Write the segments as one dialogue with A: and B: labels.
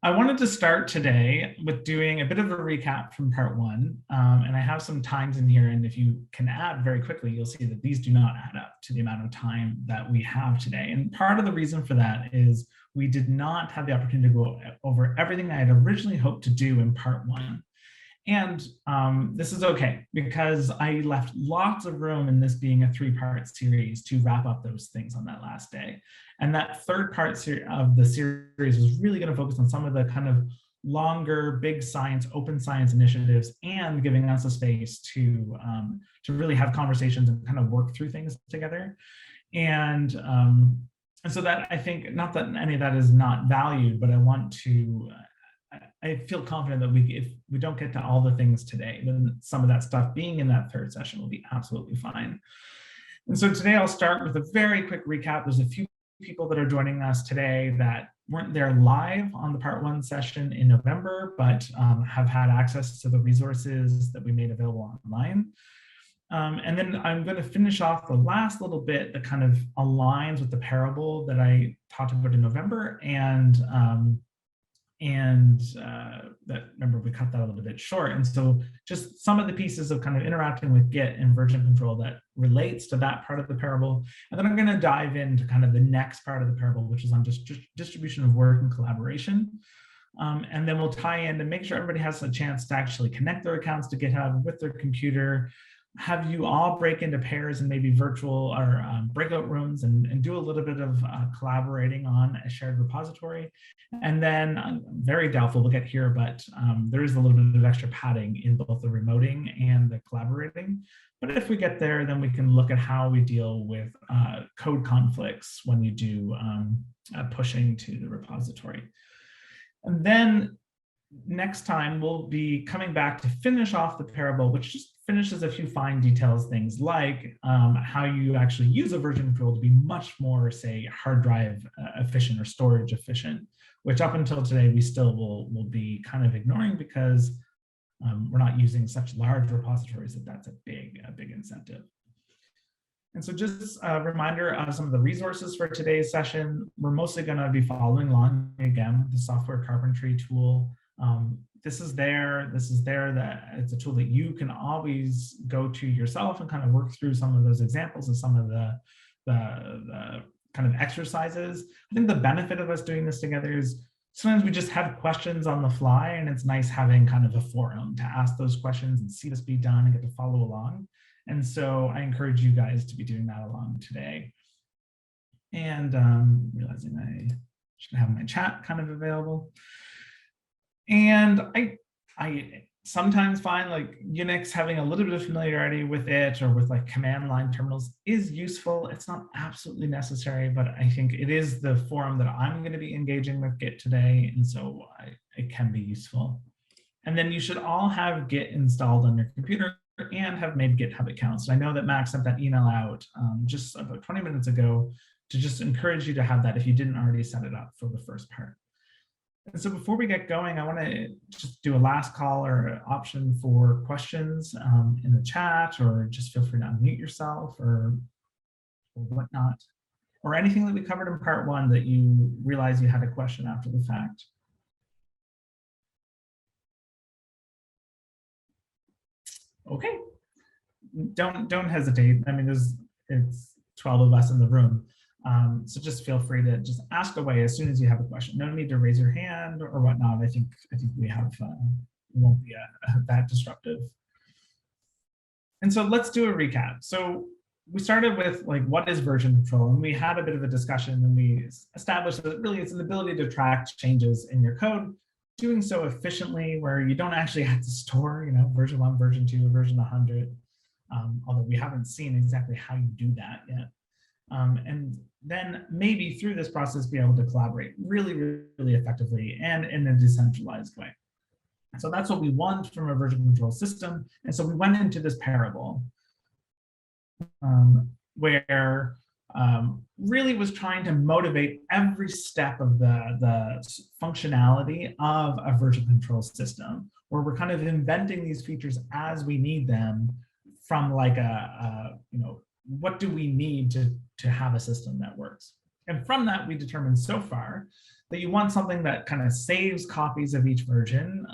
A: I wanted to start today with doing a bit of a recap from part one. And I have some times in here, and if you can add very quickly, you'll see that these do not add up to the amount of time that we have today. And part of the reason for that is we did not have the opportunity to go over everything I had originally hoped to do in part one. And this is okay, because I left lots of room in this being a three-part series to wrap up those things on that last day. And that third part of the series was really going to focus on some of the kind of longer, big science, open science initiatives, and giving us a space to really have conversations and kind of work through things together. And so that, I think, not that any of that is not valued, but I feel confident that if we don't get to all the things today, then some of that stuff being in that third session will be absolutely fine. And so today I'll start with a very quick recap. There's a few people that are joining us today that weren't there live on the part one session in November, but have had access to the resources that we made available online. And then I'm going to finish off the last little bit that kind of aligns with the parable that I talked about in November, that, remember, we cut that a little bit short. And so just some of the pieces of kind of interacting with Git and version control that relates to that part of the parable. And then I'm going to dive into kind of the next part of the parable, which is on just distribution of work and collaboration. And then we'll tie in to make sure everybody has a chance to actually connect their accounts to GitHub with their computer, have you all break into pairs and maybe virtual or breakout rooms and do a little bit of collaborating on a shared repository. And then I'm very doubtful we'll get here, but there is a little bit of extra padding in both the remoting and the collaborating. But if we get there, then we can look at how we deal with code conflicts when you do pushing to the repository. And then next time we'll be coming back to finish off the parable, which just finishes a few fine details, things like how you actually use a version control to be much more, say, hard drive efficient or storage efficient, which up until today we still will be kind of ignoring because we're not using such large repositories that's a big incentive. And so just a reminder of some of the resources for today's session. We're mostly going to be following along again with the Software Carpentry tool. This is there, that it's a tool that you can always go to yourself and kind of work through some of those examples and some of the kind of exercises. I think the benefit of us doing this together is sometimes we just have questions on the fly, and it's nice having kind of a forum to ask those questions and see this be done and get to follow along. And so I encourage you guys to be doing that along today. And realizing I should have my chat kind of available. And I sometimes find like Unix, having a little bit of familiarity with it or with like command line terminals is useful. It's not absolutely necessary, but I think it is the forum that I'm going to be engaging with Git today. And so it can be useful. And then you should all have Git installed on your computer and have made GitHub accounts. And I know that Max sent that email out just about 20 minutes ago to just encourage you to have that if you didn't already set it up for the first part. And so before we get going, I want to just do a last call or option for questions in the chat, or just feel free to unmute yourself or whatnot, or anything that we covered in part one that you realize you had a question after the fact. Okay, don't hesitate. I mean, it's 12 of us in the room. So just feel free to just ask away as soon as you have a question. No need to raise your hand or whatnot. I think we have, it won't be that disruptive. And so let's do a recap. So we started with like, what is version control? And we had a bit of a discussion, and we established that really it's an ability to track changes in your code, doing so efficiently where you don't actually have to store, version 1, version 2, version 100, although we haven't seen exactly how you do that yet. And then maybe through this process, be able to collaborate really, really effectively and in a decentralized way. So that's what we want from a version control system. And so we went into this parable where really was trying to motivate every step of the functionality of a version control system, where we're kind of inventing these features as we need them from like what do we need to have a system that works? And from that, we determined so far that you want something that kind of saves copies of each version.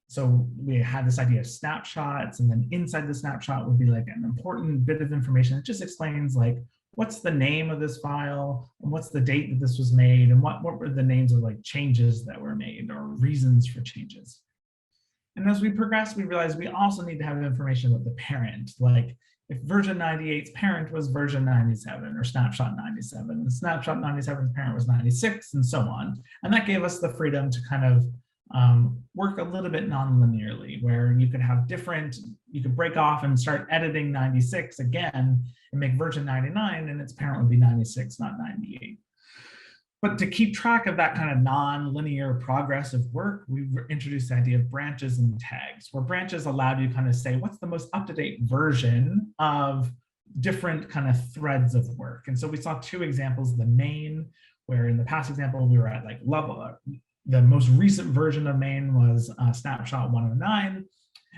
A: So we had this idea of snapshots, and then inside the snapshot would be like an important bit of information that just explains like, what's the name of this file, and what's the date that this was made, and what were the names of like changes that were made or reasons for changes. And as we progress, we realized we also need to have information about the parent, like if version 98's parent was version 97 or snapshot 97, and snapshot 97's parent was 96, and so on. And that gave us the freedom to kind of work a little bit non-linearly, where you could have different, you could break off and start editing 96 again and make version 99, and its parent would be 96, not 98. But to keep track of that kind of non-linear progressive work, we introduced the idea of branches and tags, where branches allowed you to kind of say, what's the most up-to-date version of different kind of threads of work? And so we saw two examples, the main, where in the past example, we were at like level, the most recent version of main was snapshot 109.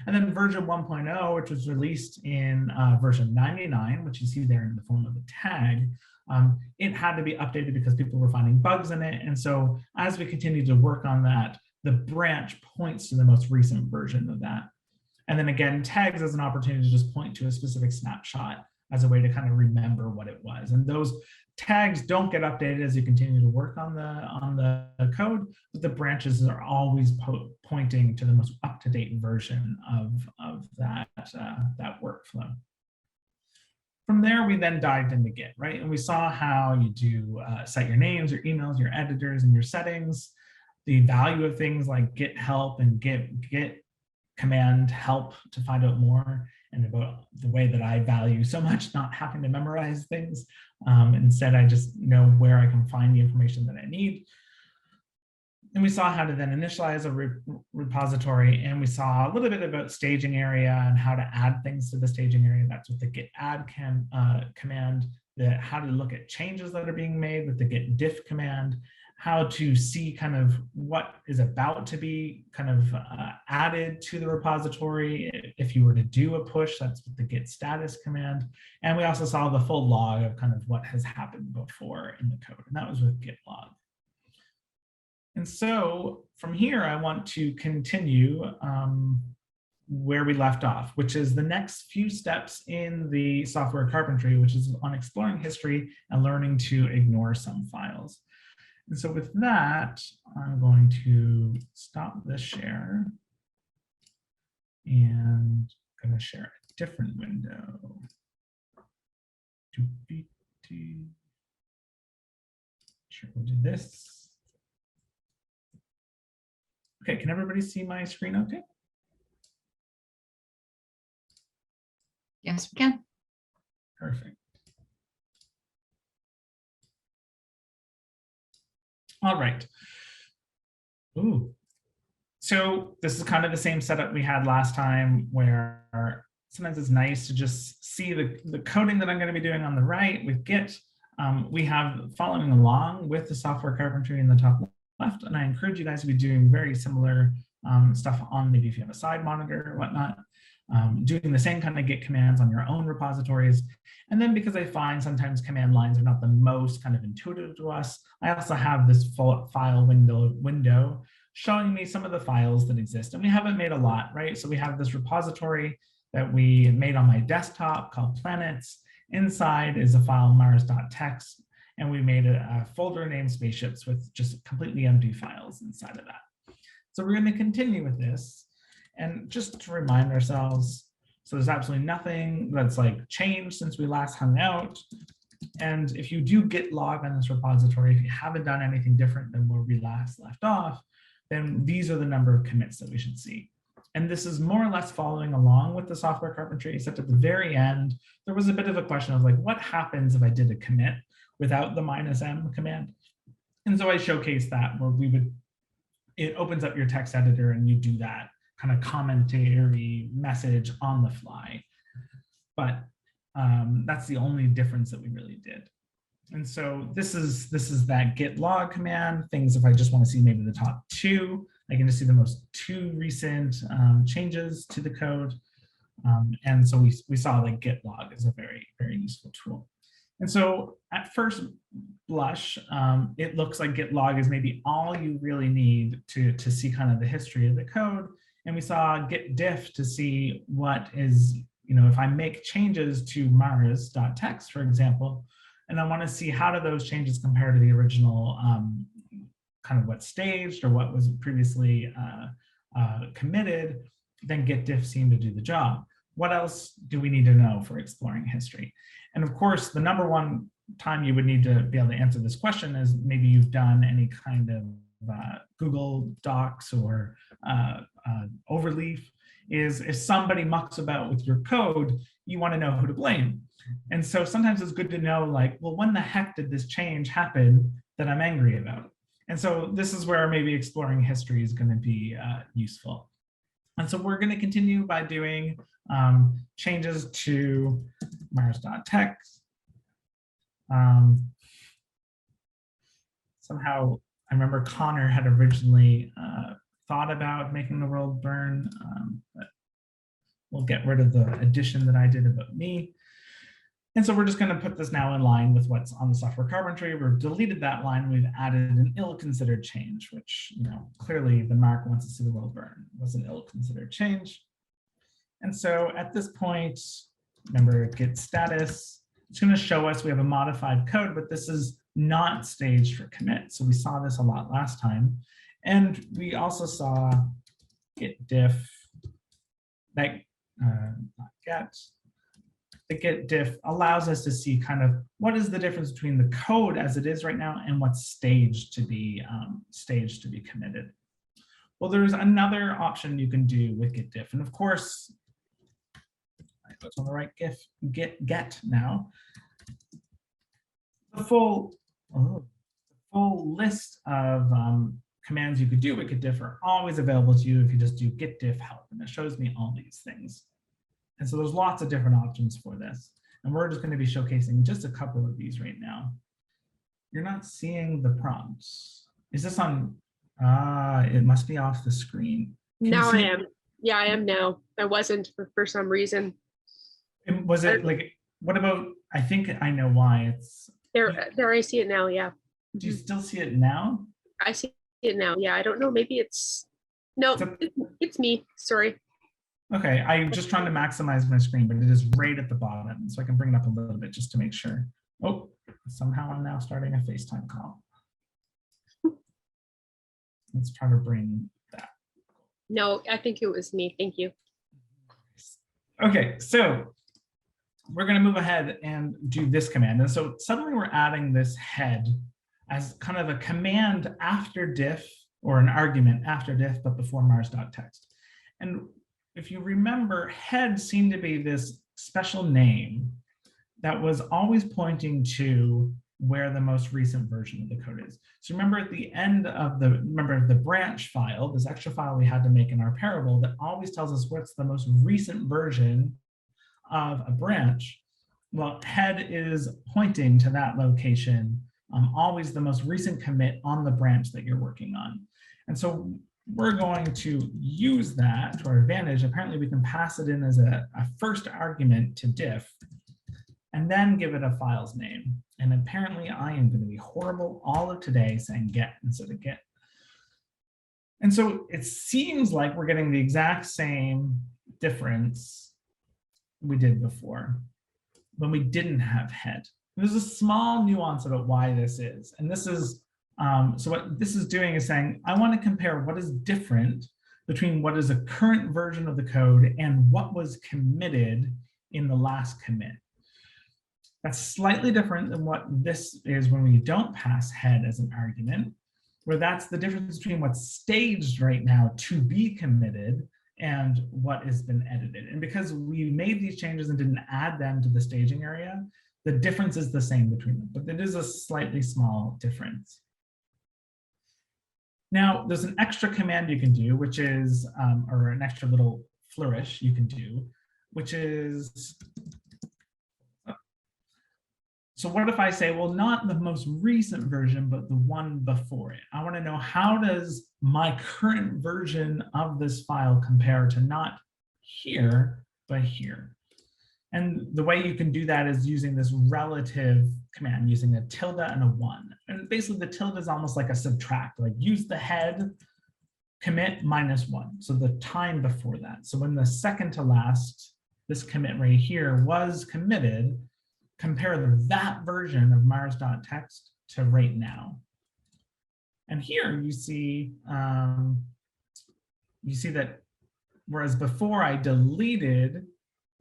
A: And then version 1.0, which was released in version 99, which you see there in the form of a tag, it had to be updated because people were finding bugs in it. And so as we continue to work on that, the branch points to the most recent version of that. And then again, tags as an opportunity to just point to a specific snapshot as a way to kind of remember what it was. And those tags don't get updated as you continue to work on the code, but the branches are always pointing to the most up-to-date version of that workflow. From there, we then dived into Git, right? And we saw how you do set your names, your emails, your editors, and your settings, the value of things like Git help and Git command help to find out more, and about the way that I value so much not having to memorize things. Instead, I just know where I can find the information that I need. And we saw how to then initialize a repository, and we saw a little bit about staging area and how to add things to the staging area. That's with the git add command, how to look at changes that are being made with the git diff command, how to see kind of what is about to be kind of added to the repository. If you were to do a push, that's with the git status command. And we also saw the full log of kind of what has happened before in the code, and that was with git log. And so from here, I want to continue where we left off, which is the next few steps in the software carpentry, which is on exploring history and learning to ignore some files. And so with that, I'm going to stop this share and I'm going to share a different window. Sure, we'll do this. Okay, can everybody see my screen okay?
B: Yes, we can.
A: Perfect. All right. Ooh. So this is kind of the same setup we had last time, where sometimes it's nice to just see the coding that I'm going to be doing on the right with Git. We have following along with the software carpentry in the top left, and I encourage you guys to be doing very similar stuff on maybe if you have a side monitor or whatnot, doing the same kind of Git commands on your own repositories. And then because I find sometimes command lines are not the most kind of intuitive to us, I also have this file window showing me some of the files that exist. And we haven't made a lot, right? So we have this repository that we made on my desktop called planets. Inside is a file mars.txt, and we made a folder named spaceships with just completely empty files inside of that. So we're going to continue with this. And just to remind ourselves, so there's absolutely nothing that's like changed since we last hung out. And if you do git log on this repository, if you haven't done anything different than where we last left off, then these are the number of commits that we should see. And this is more or less following along with the software carpentry, except at the very end, there was a bit of a question of like, what happens if I did a commit without the -m command? And so I showcased that where it opens up your text editor and you do that kind of commentary message on the fly. But that's the only difference that we really did. And so this is that git log command. Things if I just want to see maybe the top 2, I can just see the most 2 recent changes to the code. And so we saw that git log is a very, very useful tool. And so at first blush, it looks like git log is maybe all you really need to see kind of the history of the code. And we saw git diff to see what is, if I make changes to mars.txt, for example, and I want to see how do those changes compare to the original kind of what's staged or what was previously committed, then git diff seemed to do the job. What else do we need to know for exploring history? And of course, the number one time you would need to be able to answer this question is maybe you've done any kind of Google Docs or overleaf, is if somebody mucks about with your code, you want to know who to blame. And so sometimes it's good to know, like, well, when the heck did this change happen that I'm angry about? And so this is where maybe exploring history is going to be useful. And so we're going to continue by doing changes to mars.txt. Somehow, I remember Connor had originally thought about making the world burn, but we'll get rid of the addition that I did about me. And so we're just going to put this now in line with what's on the Software Carpentry. We've deleted that line. We've added an ill-considered change, which, clearly the Mark wants to see the world burn. It was an ill-considered change. And so at this point, remember git status, it's going to show us we have a modified code, but this is not staged for commit. So we saw this a lot last time. And we also saw git diff, that not get. The git diff allows us to see kind of what is the difference between the code as it is right now and what's staged to be committed. Well, there's another option you can do with git diff, and of course, I go on the right get now. The full list of commands you could do with git diff are always available to you if you just do git diff help, and it shows me all these things. And so there's lots of different options for this. And we're just going to be showcasing just a couple of these right now. You're not seeing the prompts. Is this on? It must be off the screen.
B: Now I am. Yeah, I am now. I wasn't for some reason.
A: Was it like, what about, I think I know why it's.
B: There I see it now, yeah.
A: Do you still see it now?
B: I see it now, yeah. I don't know, maybe it's, no, it's me, sorry.
A: Okay, I'm just trying to maximize my screen, but it is right at the bottom. So I can bring it up a little bit just to make sure. Oh, somehow I'm now starting a FaceTime call. Let's try to bring that.
B: No, I think it was me, thank you.
A: Okay, so we're gonna move ahead and do this command. And so suddenly we're adding this head as kind of a command after diff, or an argument after diff, but before mars.txt. And if you remember, head seemed to be this special name that was always pointing to where the most recent version of the code is. So remember at the end of the branch file, this extra file we had to make in our parable that always tells us what's the most recent version of a branch. Well, head is pointing to that location, always the most recent commit on the branch that you're working on. And so we're going to use that to our advantage. Apparently we can pass it in as a first argument to diff and then give it a file's name. And apparently I am going to be horrible all of today saying get instead of git. And so it seems like we're getting the exact same difference we did before when we didn't have head. There's a small nuance about why this is. And this is, so what this is doing is saying, I want to compare what is different between what is a current version of the code and what was committed in the last commit. That's slightly different than what this is when we don't pass head as an argument, where that's the difference between what's staged right now to be committed and what has been edited. And because we made these changes and didn't add them to the staging area, the difference is the same between them, but it is a slightly small difference. Now, there's an extra command you can do, which is, or an extra little flourish you can do, which is, so what if I say, well, not the most recent version, but the one before it? I want to know, how does my current version of this file compare to not here, but here? And the way you can do that is using this relative command, using a tilde and a 1. And basically the tilde is almost like a subtract, like use the head commit -1. So the time before that. So when the second to last, this commit right here was committed, compare that version of Mars.txt to right now. And here you see that whereas before I deleted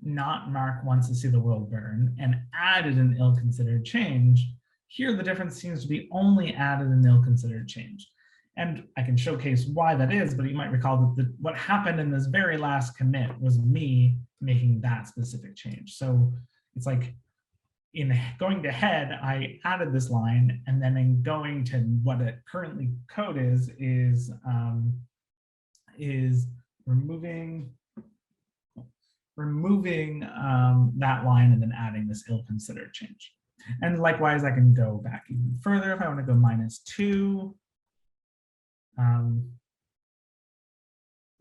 A: not Mark wants to see the world burn and added an ill-considered change, here the difference seems to be only added an ill-considered change. And I can showcase why that is, but you might recall that what happened in this very last commit was me making that specific change. So it's like in going to head, I added this line, and then in going to what it currently code is removing that line and then adding this ill-considered change. And likewise, I can go back even further if I want to go -2.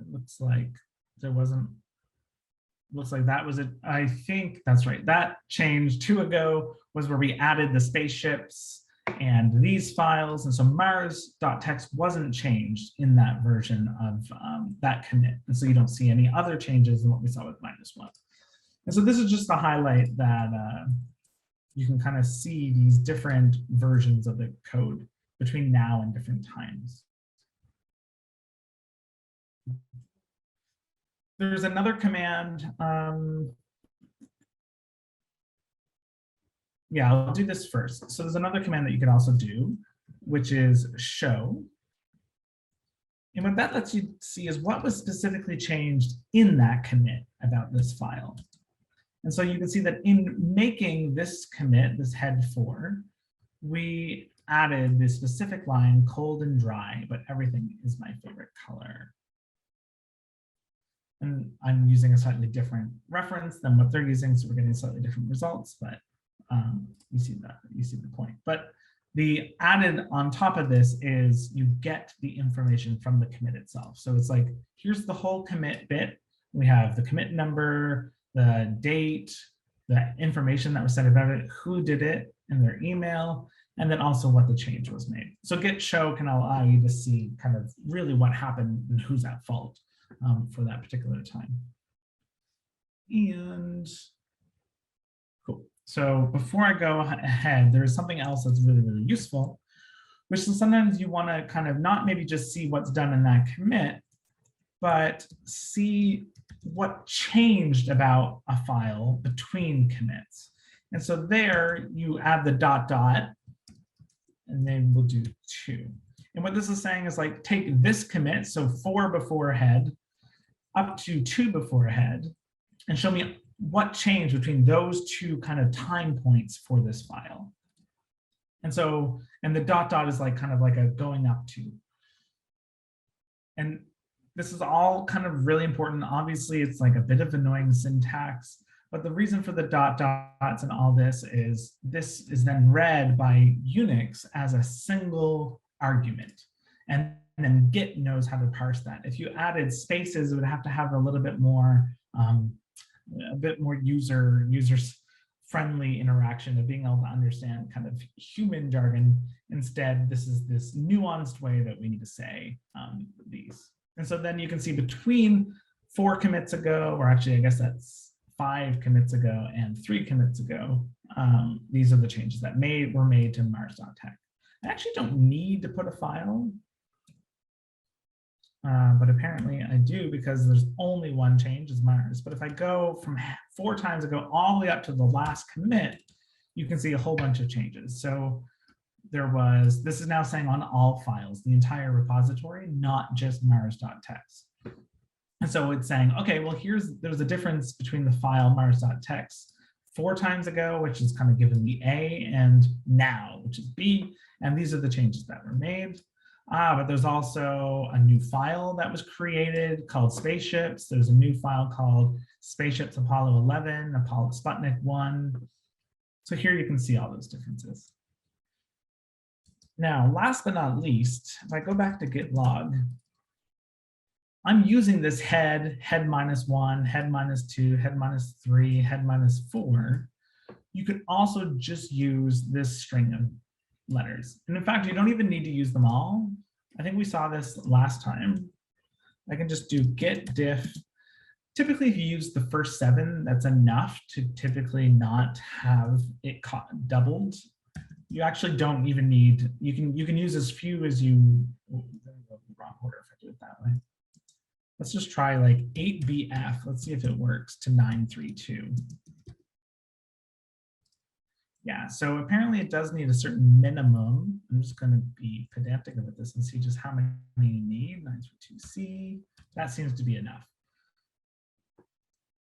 A: It looks like there wasn't, looks like that was it. I think that's right. That change 2 ago was where we added the spaceships and these files. And so Mars.txt wasn't changed in that version of that commit. And so you don't see any other changes than what we saw with -1. And so this is just to highlight that you can kind of see these different versions of the code between now and different times. There's another command. Yeah, I'll do this first. So there's another command that you can also do, which is show. And what that lets you see is what was specifically changed in that commit about this file. And so you can see that in making this commit, this head 4, we added this specific line, cold and dry, but everything is my favorite color. And I'm using a slightly different reference than what they're using, so we're getting slightly different results, but you see the point. But the added on top of this is you get the information from the commit itself. So it's like, here's the whole commit bit. We have the commit number, the date, the information that was said about it, who did it, and their email, and then also what the change was made. So get show can allow you to see kind of really what happened and who's at fault for that particular time. And cool. So before I go ahead, there's something else that's really, really useful, which is sometimes you want to kind of not maybe just see what's done in that commit, but see what changed about a file between commits. And so there you add the ... and then we'll do 2. And what this is saying is like, take this commit, so 4 before head, up to 2 before head, and show me what changed between those 2 kind of time points for this file. And so, and the ... is like kind of like a going up to. And this is all kind of really important. Obviously, it's like a bit of annoying syntax, but the reason for the ... and all this is then read by Unix as a single argument. And then Git knows how to parse that. If you added spaces, it would have to have a little bit more, user-friendly interaction of being able to understand kind of human jargon. Instead, this is this nuanced way that we need to say these. And so then you can see between 4 commits ago, or actually I guess that's 5 commits ago and 3 commits ago, these are the changes that were made to Mars.txt. I actually don't need to put a file, but apparently I do because there's only one change is Mars. But if I go from 4 times ago all the way up to the last commit, you can see a whole bunch of changes. So this is now saying on all files, the entire repository, not just Mars.txt. And so it's saying, okay, well, there's a difference between the file Mars.txt 4 times ago, which is kind of given the A, and now, which is B. And these are the changes that were made. But there's also a new file that was created called Spaceships. There's a new file called Spaceships Apollo 11, Apollo Sputnik 1. So here you can see all those differences. Now, last but not least, if I go back to git log, I'm using this head, head -1, head -2, head -3, head -4. You could also just use this string of letters. And in fact, you don't even need to use them all. I think we saw this last time. I can just do git diff. Typically, if you use the first 7, that's enough to typically not have it doubled. You actually don't even need, you can use as few as you, wrong order if I do it that way. Let's just try like 8BF. Let's see if it works to 932. Yeah, so apparently it does need a certain minimum. I'm just going to be pedantic about this and see just how many you need. 932C. That seems to be enough.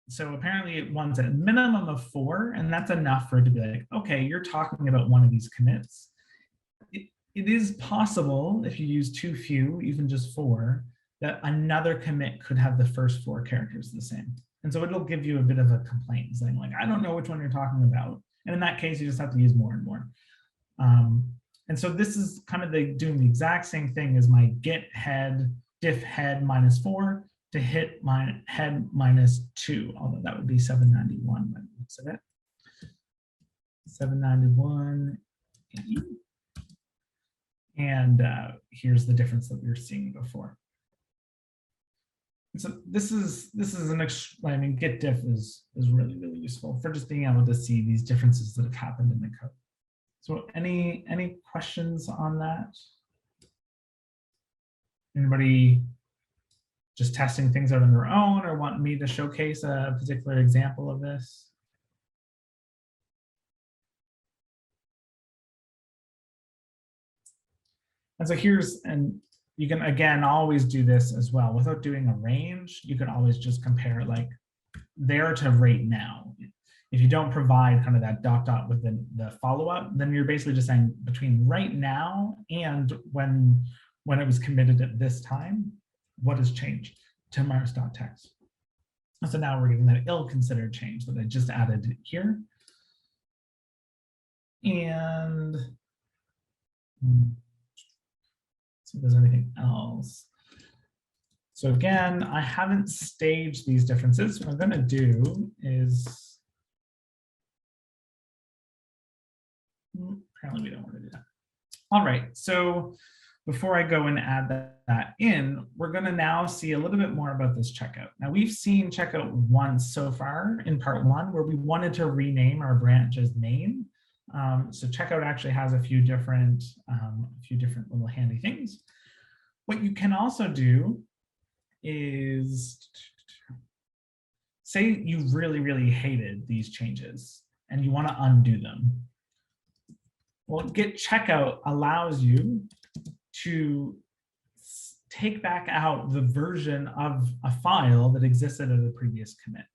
A: So apparently it wants a minimum of 4, and that's enough for it to be like, okay, you're talking about one of these commits. It is possible, if you use too few, even just 4, that another commit could have the first 4 characters the same. And so it'll give you a bit of a complaint saying like, I don't know which one you're talking about. And in that case, you just have to use more and more. And so this is kind of doing the exact same thing as my git head diff head -4 to hit my head -2, although that would be 791 by the looks of it. 791. And here's the difference that we were seeing before. So this is I mean, git diff is really, really useful for just being able to see these differences that have happened in the code. So any questions on that? Anybody just testing things out on their own or want me to showcase a particular example of this? And so and you can, again, always do this as well. Without doing a range, you can always just compare like there to right now. If you don't provide kind of that dot with the follow-up, then you're basically just saying between right now and when it was committed at this time, what has changed to Mars.txt. So now we're getting that ill-considered change that I just added here. And see if there's anything else. So again, I haven't staged these differences. What I'm going to do is, apparently we don't want to do that. All right, so before I go and add that in, we're going to now see a little bit more about this checkout. Now we've seen checkout once so far in part 1 where we wanted to rename our branch's name. So checkout actually has a few different little handy things. What you can also do is say you really, really hated these changes and you want to undo them. Well, git checkout allows you to take back out the version of a file that existed at a previous commit.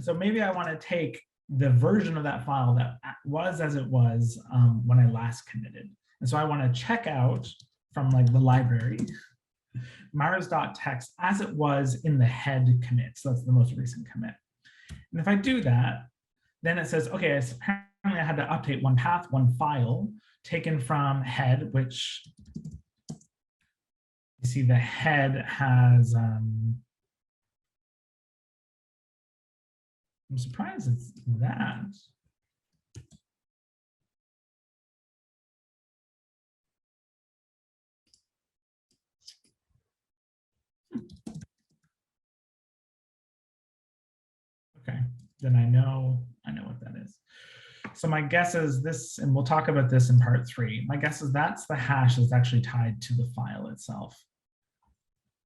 A: So maybe I want to take the version of that file that was as it was when I last committed. And so I want to check out from like the library Mars.txt as it was in the head commit. So that's the most recent commit. And if I do that, then it says, okay, apparently I had to update one path, one file taken from head, which you see the head has, I'm surprised it's that. Okay, then I know what that is. So my guess is this, and we'll talk about this in part 3. My guess is that's the hash that's actually tied to the file itself.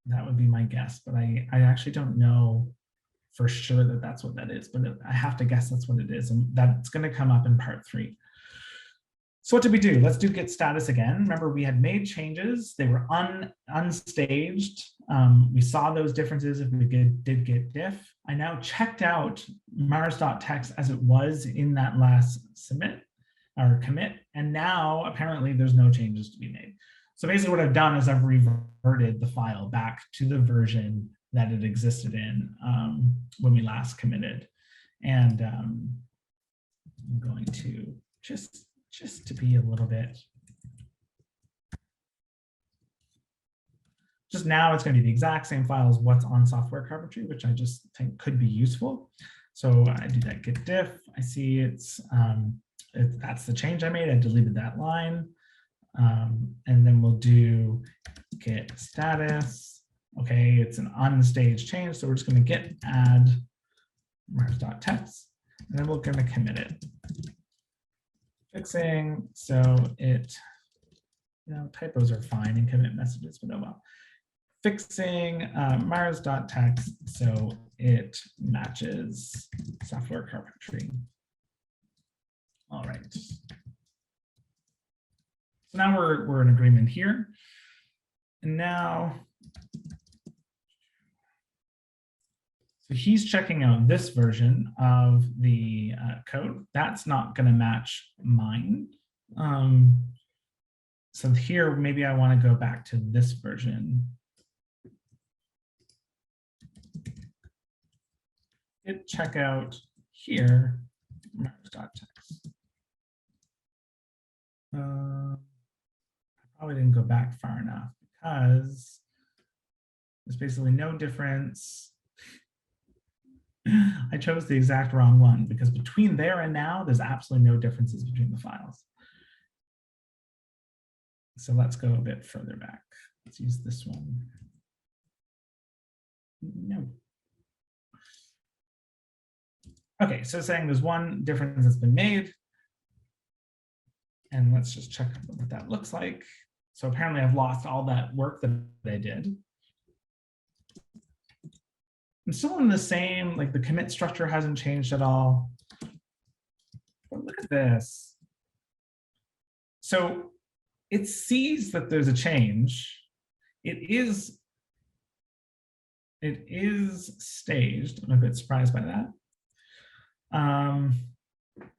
A: That would be my guess, but I actually don't know for sure that that's what that is, but I have to guess that's what it is, and that's going to come up in part 3. So what did we do? Let's do git status again. Remember, we had made changes. They were unstaged. We saw those differences if we did git diff. I now checked out Mars.txt as it was in that last submit or commit, and now apparently there's no changes to be made. So basically what I've done is I've reverted the file back to the version that it existed in when we last committed. And I'm going to just to be a little bit Just now it's going to be the exact same file as what's on Software Carpentry, which I just think could be useful. So I do that git diff. I see that's the change I made. I deleted that line. And then we'll do git status. Okay, it's an unstaged change. So we're just going to git add mars.text, and then we're going to commit it. Fixing, so it, typos are fine in commit messages, but oh well. Fixing mars.text so it matches Software Carpentry. All right. So now we're in agreement here. And now, so he's checking out this version of the code. That's not going to match mine. So here, maybe I want to go back to this version. Hit checkout here, mars.text. I probably didn't go back far enough because there's basically no difference. I chose the exact wrong one because between there and now, there's absolutely no differences between the files. So let's go a bit further back. Let's use this one. No. Okay, so saying there's one difference that's been made. And let's just check what that looks like. So apparently I've lost all that work that I did. I'm still in the same, like the commit structure hasn't changed at all. But look at this. So it sees that there's a change. It is staged. I'm a bit surprised by that.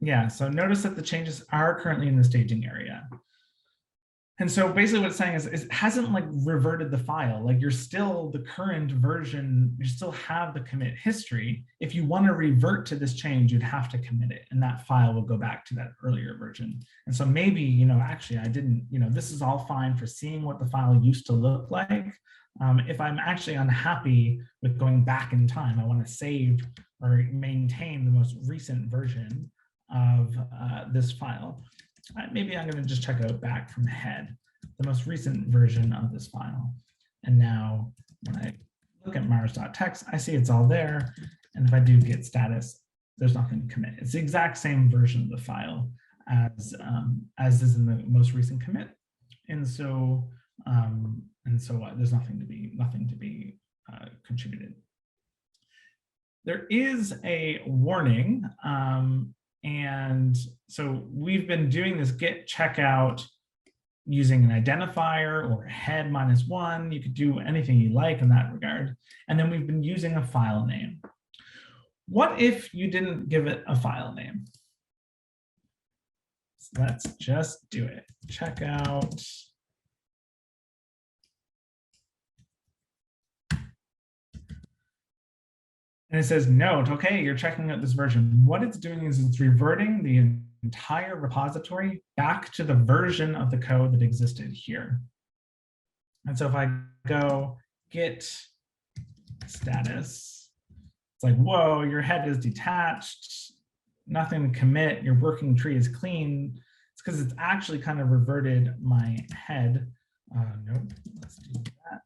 A: Yeah, so notice that the changes are currently in the staging area. And so basically what it's saying is it hasn't like reverted the file. Like you're still the current version, you still have the commit history. If you want to revert to this change, you'd have to commit it and that file will go back to that earlier version. And so maybe, actually I didn't, this is all fine for seeing what the file used to look like. If I'm actually unhappy with going back in time, I want to save or maintain the most recent version of this file. Maybe I'm going to just check out back from head, the most recent version of this file. And now when I look at mars.text, I see it's all there. And if I do git status, there's nothing to commit. It's the exact same version of the file as is in the most recent commit. And so there's nothing to be contributed. There is a warning. And so we've been doing this git checkout using an identifier or head -1. You could do anything you like in that regard. And then we've been using a file name. What if you didn't give it a file name? So let's just do it. Checkout. And it says, note, okay, you're checking out this version. What it's doing is it's reverting the entire repository back to the version of the code that existed here. And so if I go git status, it's like, whoa, your head is detached, nothing to commit, your working tree is clean. It's because it's actually kind of reverted my head. Nope, let's do that.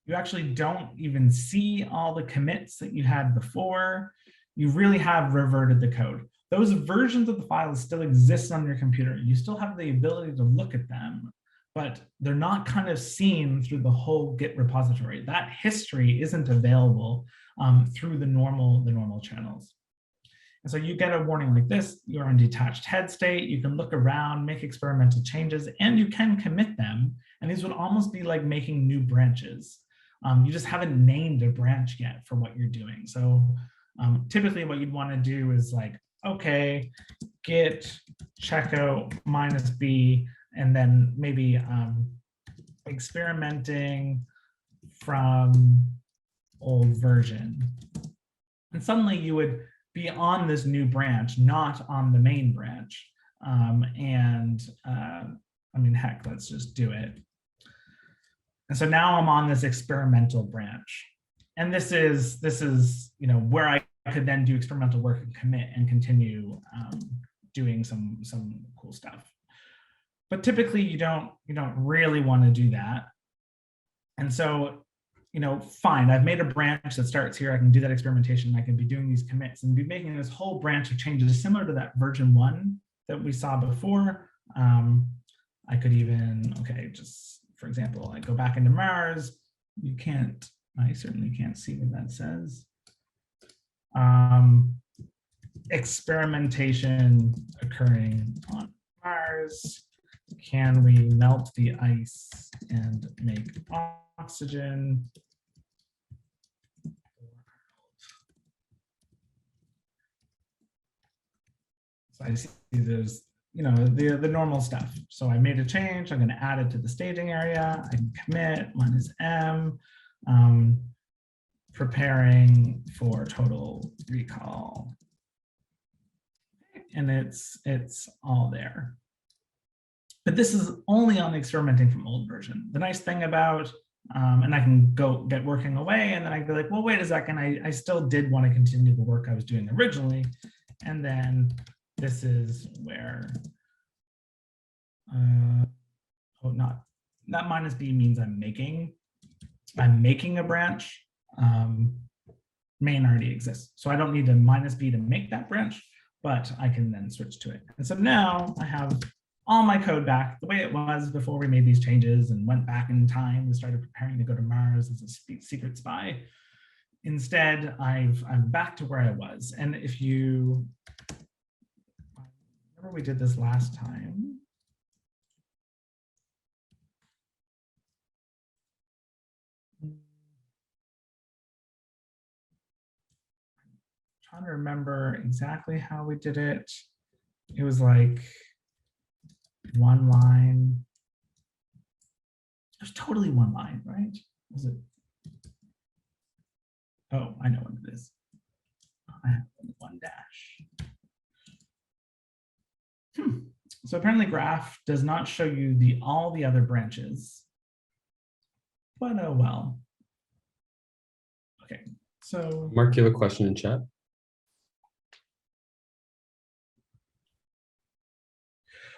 A: You actually don't even see all the commits that you had before. You really have reverted the code. Those versions of the files still exist on your computer. You still have the ability to look at them, but they're not kind of seen through the whole Git repository. That history isn't available through the normal channels. And so you get a warning like this, you're in detached head state, you can look around, make experimental changes, and you can commit them. And these would almost be like making new branches. You just haven't named a branch yet for what you're doing. So typically what you'd want to do is like, okay, git checkout -b, and then maybe experimenting from old version. And suddenly you would be on this new branch, not on the main branch. I mean, heck, let's just do it. And so now I'm on this experimental branch. And this is where I could then do experimental work and commit and continue doing some cool stuff. But typically you don't really want to do that. And so, fine, I've made a branch that starts here. I can do that experimentation. I can be doing these commits and be making this whole branch of changes similar to that version 1 that we saw before. I could even, just for example, I go back into Mars. I certainly can't see what that says. Experimentation occurring on Mars. Can we melt the ice and make oxygen? So I see there's, the normal stuff. So I made a change. I'm going to add it to the staging area. I can commit -m, preparing for total recall. And it's all there. But this is only on the experimenting from old version. The nice thing about, and I can go get working away, and then I go like, well, wait a second, I still did want to continue the work I was doing originally. And then this is where, not -b means I'm making a branch. Main already exists. So I don't need to -b to make that branch, but I can then switch to it. And so now I have all my code back the way it was before we made these changes and went back in time and started preparing to go to Mars as a secret spy. Instead, I'm back to where I was. And if you remember, we did this last time. I'm trying to remember exactly how we did it. It was like one line. It was totally one line, right? Was it? Oh, I know what it is. I have one dash. So apparently graph does not show you all the other branches. But oh well. Okay, so
C: Mark, you have a question in chat?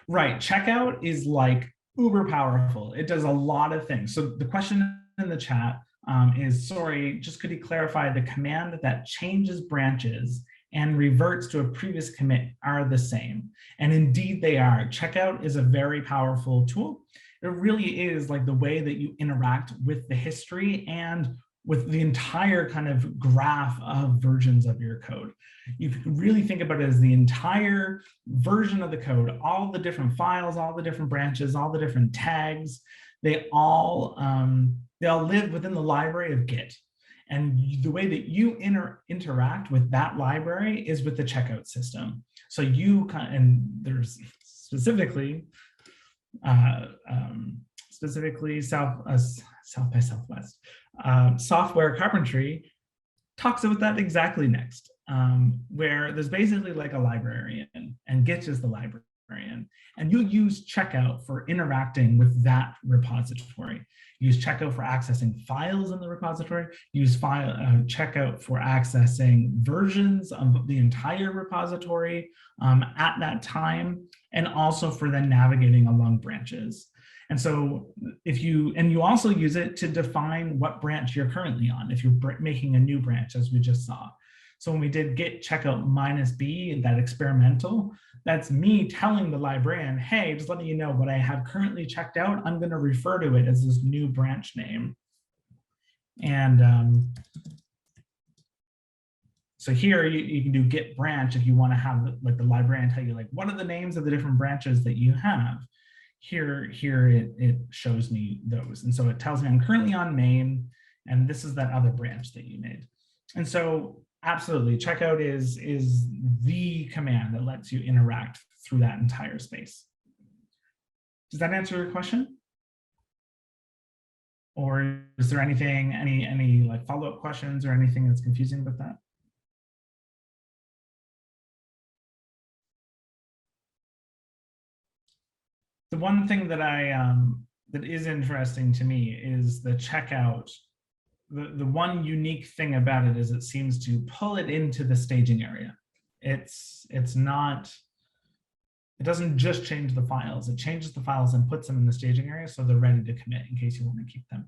A: Right, checkout is like uber powerful. It does a lot of things. So the question in the chat is, sorry, just could you clarify the command that changes branches and reverts to a previous commit are the same? And indeed they are. Checkout is a very powerful tool. It really is like the way that you interact with the history and with the entire kind of graph of versions of your code. You can really think about it as the entire version of the code, all the different files, all the different branches, all the different tags, they all live within the library of Git. And the way that you interact with that library is with the checkout system. So and there's specifically South by Southwest. Software Carpentry talks about that exactly next, where there's basically like a librarian, and Git is the librarian, and you use checkout for interacting with that repository. Use checkout for accessing files in the repository. Use checkout for accessing versions of the entire repository at that time, and also for then navigating along branches. And so you also use it to define what branch you're currently on, if you're making a new branch, as we just saw. So when we did git checkout -b, that experimental, that's me telling the librarian, hey, just letting you know what I have currently checked out, I'm going to refer to it as this new branch name. And so here you can do git branch if you want to have like the librarian tell you like, what are the names of the different branches that you have? Here it shows me those. And so it tells me I'm currently on main, and this is that other branch that you made. And so absolutely, checkout is the command that lets you interact through that entire space. Does that answer your question? Or is there anything, any like follow-up questions or anything that's confusing about that? The one thing that that is interesting to me is the checkout. The one unique thing about it is it seems to pull it into the staging area. It's not, it doesn't just change the files, it changes the files and puts them in the staging area so they're ready to commit in case you want to keep them.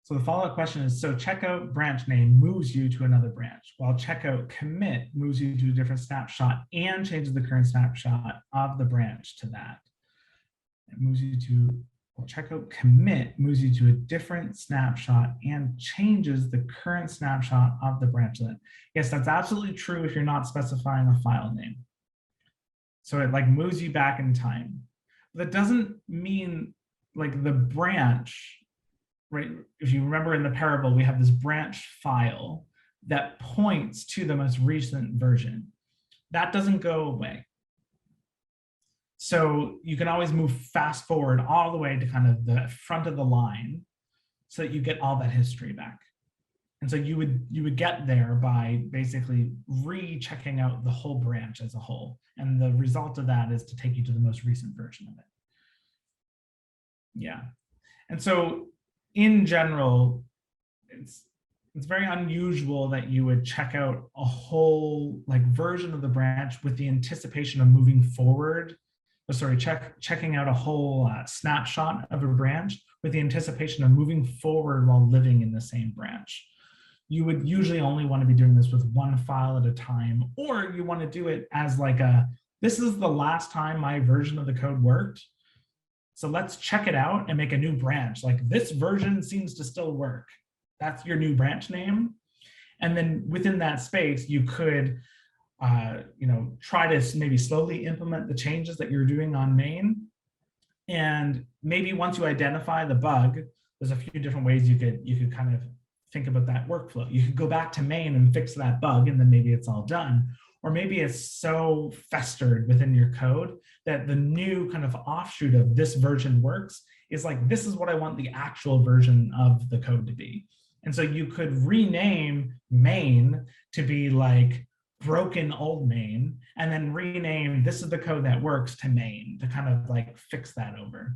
A: So the follow-up question is, so checkout branch name moves you to another branch, while checkout commit moves you to a different snapshot and changes the current snapshot of the branch to that. It moves you to, well, checkout commit moves you to a different snapshot and changes the current snapshot of the branch. Yes, that's absolutely true if you're not specifying a file name. So it like moves you back in time. That doesn't mean like the branch, right? If you remember in the parable, we have this branch file that points to the most recent version. That doesn't go away. So you can always move fast forward all the way to kind of the front of the line so that you get all that history back. And so you would get there by basically rechecking out the whole branch as a whole. And the result of that is to take you to the most recent version of it. Yeah. And so in general, it's very unusual that you would check out a whole like version of the branch with the anticipation of moving forward. Checking out a whole snapshot of a branch with the anticipation of moving forward while living in the same branch. You would usually only want to be doing this with one file at a time, or you want to do it as like this is the last time my version of the code worked. So let's check it out and make a new branch. Like this version seems to still work. That's your new branch name. And then within that space, you could try to maybe slowly implement the changes that you're doing on main. And maybe once you identify the bug, there's a few different ways you could kind of think about that workflow. You could go back to main and fix that bug, and then maybe it's all done. Or maybe it's so festered within your code that the new kind of offshoot of this version works is like, this is what I want the actual version of the code to be. And so you could rename main to be like broken old main, and then rename this is the code that works to main to kind of like fix that over.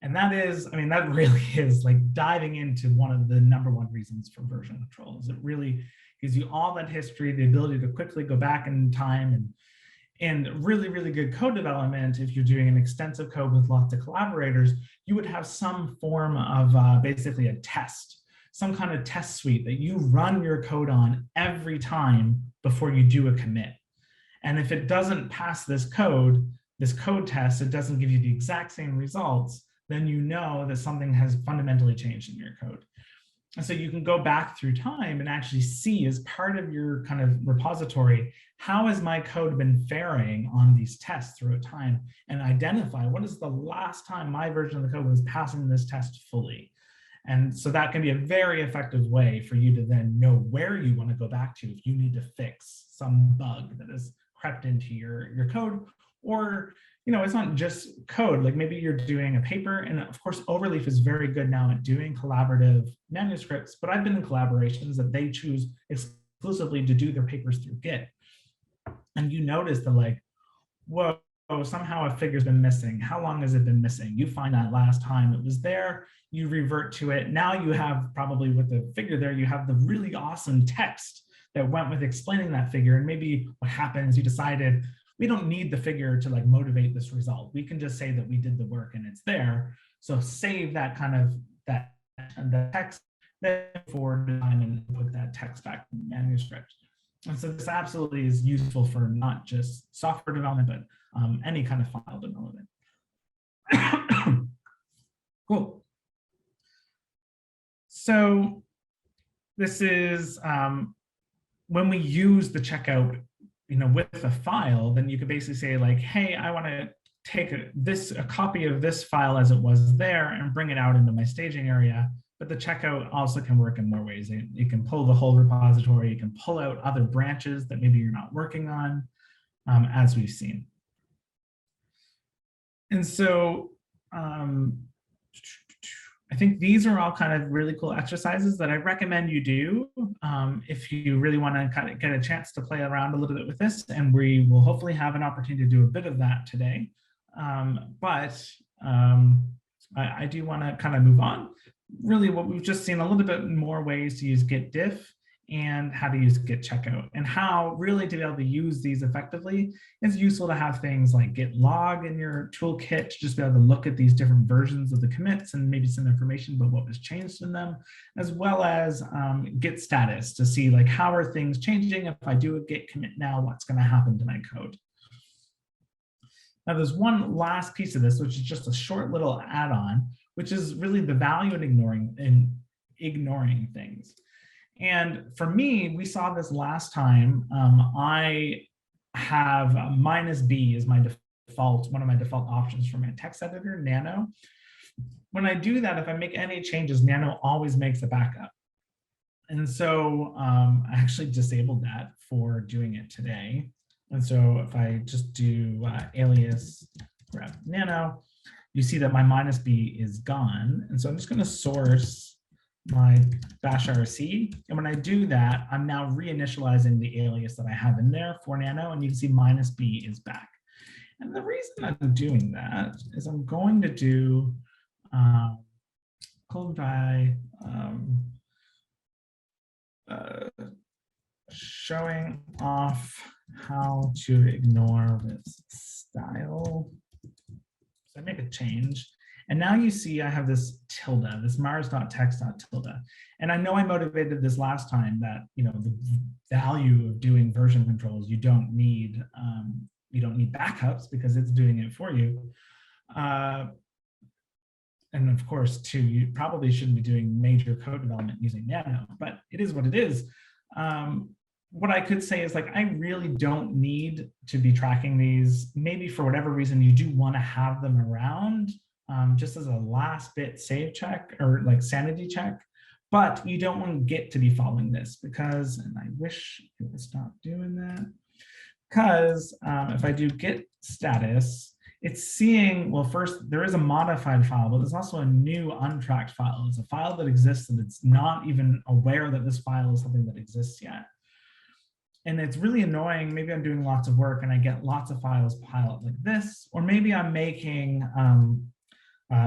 A: And that is, I mean, that really is like diving into one of the #1 reasons for version control, is it really gives you all that history, the ability to quickly go back in time, and really, really good code development. If you're doing an extensive code with lots of collaborators, you would have some form of basically a test, some kind of test suite that you run your code on every time before you do a commit. And if it doesn't pass this code test, it doesn't give you the exact same results, then you know that something has fundamentally changed in your code. And so you can go back through time and actually see, as part of your kind of repository, how has my code been faring on these tests throughout time, and identify what is the last time my version of the code was passing this test fully. And so that can be a very effective way for you to then know where you want to go back to if you need to fix some bug that has crept into your code. Or, it's not just code, like maybe you're doing a paper, and of course, Overleaf is very good now at doing collaborative manuscripts, but I've been in collaborations that they choose exclusively to do their papers through Git. And you notice that like, whoa, somehow a figure's been missing. How long has it been missing? You find that last time it was there, you revert to it. Now you have, probably with the figure there, you have the really awesome text that went with explaining that figure. And maybe what happens, you decided, we don't need the figure to like motivate this result. We can just say that we did the work and it's there. So save that kind of the text then forward time and put that text back in the manuscript. And so this absolutely is useful for not just software development, but any kind of file development. Cool. So this is when we use the checkout with a file, then you could basically say like, hey, I want to take a copy of this file as it was there and bring it out into my staging area. But the checkout also can work in more ways. It can pull the whole repository. You can pull out other branches that maybe you're not working on, as we've seen. And so I I think these are all kind of really cool exercises that I recommend you do if you really want to kind of get a chance to play around a little bit with this. And we will hopefully have an opportunity to do a bit of that today. I do want to kind of move on. Really, what we've just seen a little bit more ways to use git diff and how to use git checkout, and how really to be able to use these effectively. It's useful to have things like git log in your toolkit to just be able to look at these different versions of the commits and maybe some information about what was changed in them, as well as git status to see like how are things changing. If I do a git commit now, what's going to happen to my code? Now there's one last piece of this, which is just a short little add-on, which is really the value in ignoring things. And for me, we saw this last time. I have -b as my default, one of my default options for my text editor, Nano. When I do that, if I make any changes, Nano always makes a backup. And so I actually disabled that for doing it today. And so if I just do alias grep Nano, you see that my -b is gone. And so I'm just going to source my bash RC. And when I do that, I'm now reinitializing the alias that I have in there for Nano, and you can see -b is back. And the reason I'm doing that is I'm going to do code by showing off how to ignore this style. So I make a change. And now you see I have this tilde, this mars.text.tilde. And I know I motivated this last time that, you know, the value of doing version controls, you don't need backups because it's doing it for you. And of course, too, you probably shouldn't be doing major code development using Nano, but it is what it is. What I could say is like, I really don't need to be tracking these. Maybe for whatever reason, you do want to have them around. Just as a last bit save check or like sanity check, but you don't want Git to be following this because, and I wish it would stop doing that, because if I do git status, it's seeing, well, first there is a modified file, but there's also a new untracked file. It's a file that exists and it's not even aware that this file is something that exists yet. And it's really annoying. Maybe I'm doing lots of work and I get lots of files piled up like this, or maybe I'm making,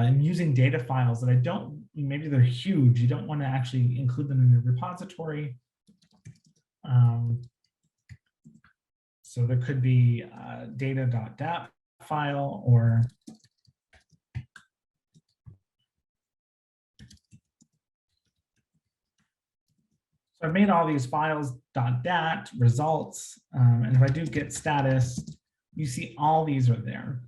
A: I'm using data files that I don't, maybe they're huge. You don't want to actually include them in your repository. So there could be a data.dat file or so I've made all these files .dat results, and if I do git status, you see all these are there.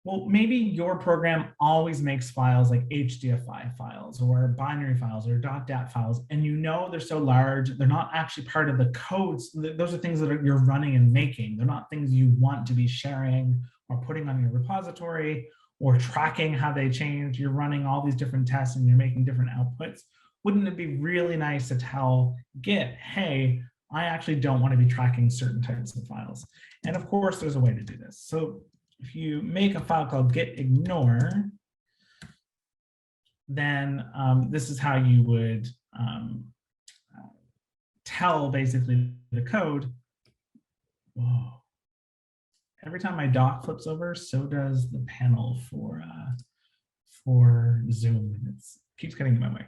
A: Well, maybe your program always makes files like HDFI files or binary files or .dat files, and you know they're so large, they're not actually part of the codes. Those are things that you're running and making. They're not things you want to be sharing or putting on your repository or tracking how they change. You're running all these different tests and you're making different outputs. Wouldn't it be really nice to tell Git, hey, I actually don't want to be tracking certain types of files? And of course, there's a way to do this. So if you make a file called git ignore, then this is how you would tell basically the code. Whoa. Every time my dock flips over, so does the panel for Zoom. It keeps getting in my way.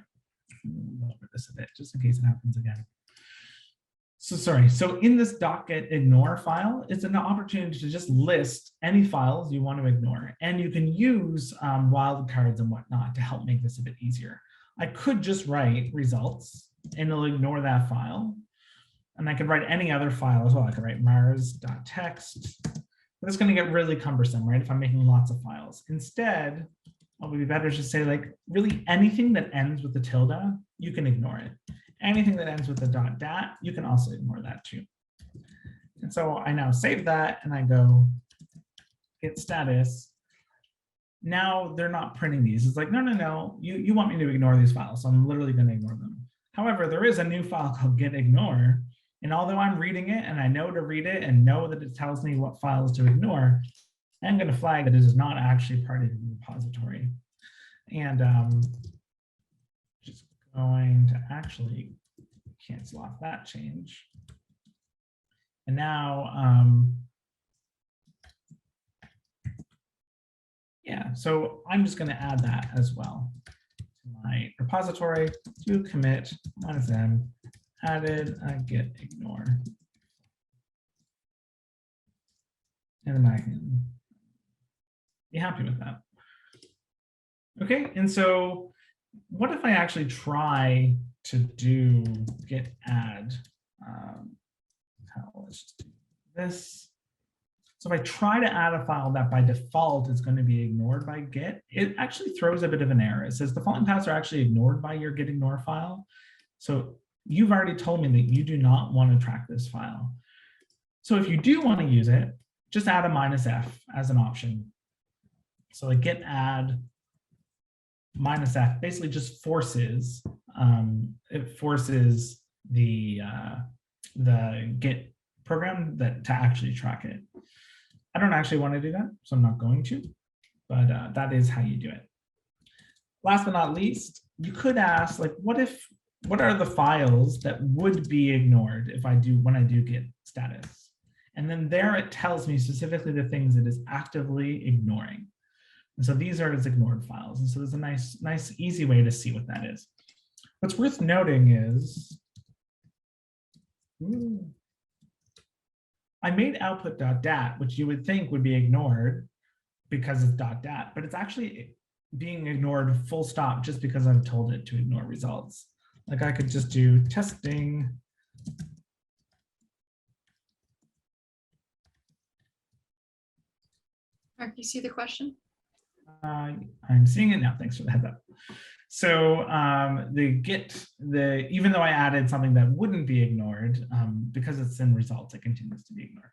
A: Lower this a bit just in case it happens again. So sorry, so in this docket ignore file, it's an opportunity to just list any files you want to ignore. And you can use wildcards and whatnot to help make this a bit easier. I could just write results and it'll ignore that file. And I could write any other file as well. I could write mars.text. But it's going to get really cumbersome, right? If I'm making lots of files. Instead, what would be better is just say like really anything that ends with the tilde, you can ignore it. Anything that ends with the .dat, you can also ignore that too. And so I now save that and I go git status. Now they're not printing these. It's like, no, you want me to ignore these files, so I'm literally going to ignore them. However, there is a new file called git ignore. And although I'm reading it and I know to read it and know that it tells me what files to ignore, I'm going to flag that it is not actually part of the repository. And just going to actually cancel off that change. And now, yeah, so I'm just going to add that as well to my repository to commit -m added get ignore. And then I can be happy with that. Okay, and so what if I actually try to do git add? Let's just do this. So if I try to add a file that by default is going to be ignored by Git, it actually throws a bit of an error. It says the following paths are actually ignored by your git ignore file. So you've already told me that you do not want to track this file. So if you do want to use it, just add a -f as an option. So like git add -f basically just forces it forces the Git program to actually track it. I don't actually want to do that, so I'm not going to, but that is how you do it. Last but not least, you could ask, like, what are the files that would be ignored if when I do git status? And then there it tells me specifically the things it is actively ignoring. And so these are its ignored files. And so there's a nice, easy way to see what that is. What's worth noting is, I made output.dat, which you would think would be ignored because it's .dat, but it's actually being ignored full stop just because I've told it to ignore results. Like I could just do testing.
D: Mark, you see the question?
A: I'm seeing it now. Thanks for the heads up. So even though I added something that wouldn't be ignored, because it's in results, it continues to be ignored.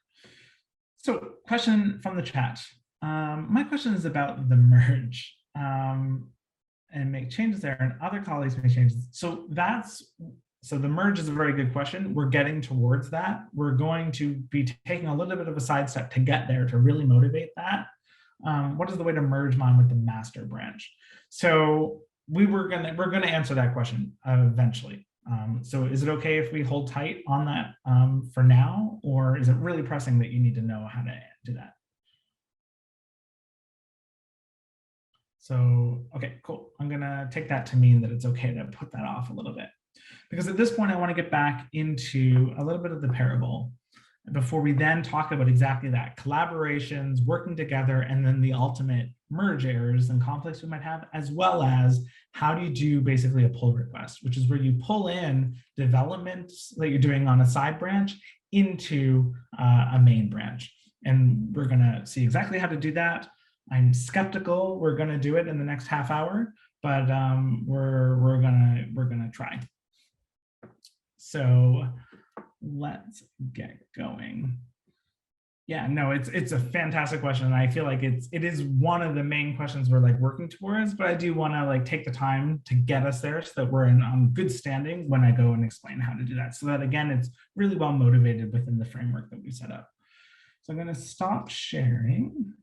A: So question from the chat. My question is about the merge and make changes there, and other colleagues make changes. So the merge is a very good question. We're getting towards that. We're going to be taking a little bit of a sidestep to get there to really motivate that. What is the way to merge mine with the master branch? So we're gonna answer that question eventually. So is it okay if we hold tight on that for now, or is it really pressing that you need to know how to do that? So, okay, cool. I'm gonna take that to mean that it's okay to put that off a little bit, because at this point I want to get back into a little bit of the parable before we then talk about exactly that, collaborations, working together, and then the ultimate merge errors and conflicts we might have, as well as how do you do basically a pull request, which is where you pull in developments that you're doing on a side branch into a main branch. And we're gonna see exactly how to do that. I'm skeptical we're gonna do it in the next half hour, but we're gonna try. So let's get going. Yeah, no, it's a fantastic question. And I feel like it is one of the main questions we're like working towards, but I do want to like take the time to get us there so that we're on good standing when I go and explain how to do that. So that again, it's really well motivated within the framework that we set up. So I'm going to stop sharing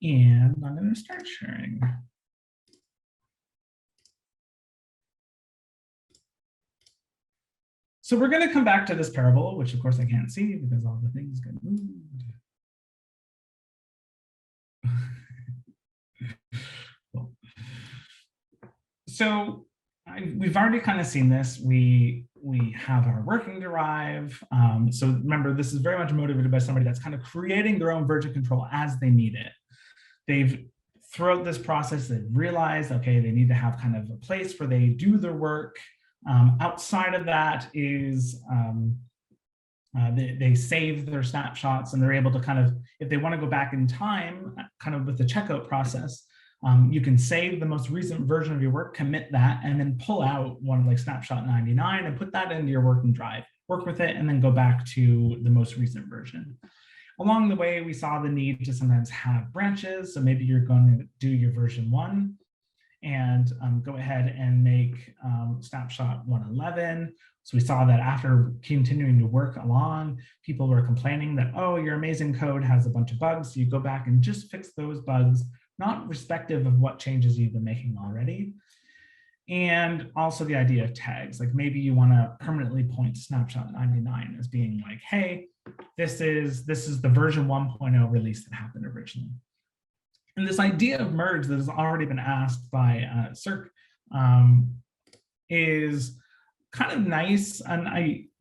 A: and I'm going to start sharing. So we're going to come back to this parable, which of course I can't see because all the things get moved. Cool. So we've already kind of seen this. We have our working derive. So remember, this is very much motivated by somebody that's kind of creating their own version control as they need it. They've throughout this process, they've realized, okay, they need to have kind of a place where they do their work. Outside of that is they save their snapshots and they're able to kind of, if they want to go back in time, kind of with the checkout process, you can save the most recent version of your work, commit that, and then pull out one like snapshot 99 and put that into your working drive, work with it, and then go back to the most recent version. Along the way, we saw the need to sometimes have branches. So maybe you're going to do your version 1 and go ahead and make snapshot 111. So we saw that after continuing to work along, people were complaining that, oh, your amazing code has a bunch of bugs. So you go back and just fix those bugs, not respective of what changes you've been making already. And also the idea of tags, like maybe you want to permanently point to snapshot 99 as being like, hey, this is the version 1.0 release that happened originally. And this idea of merge that has already been asked by Cirque is kind of nice. And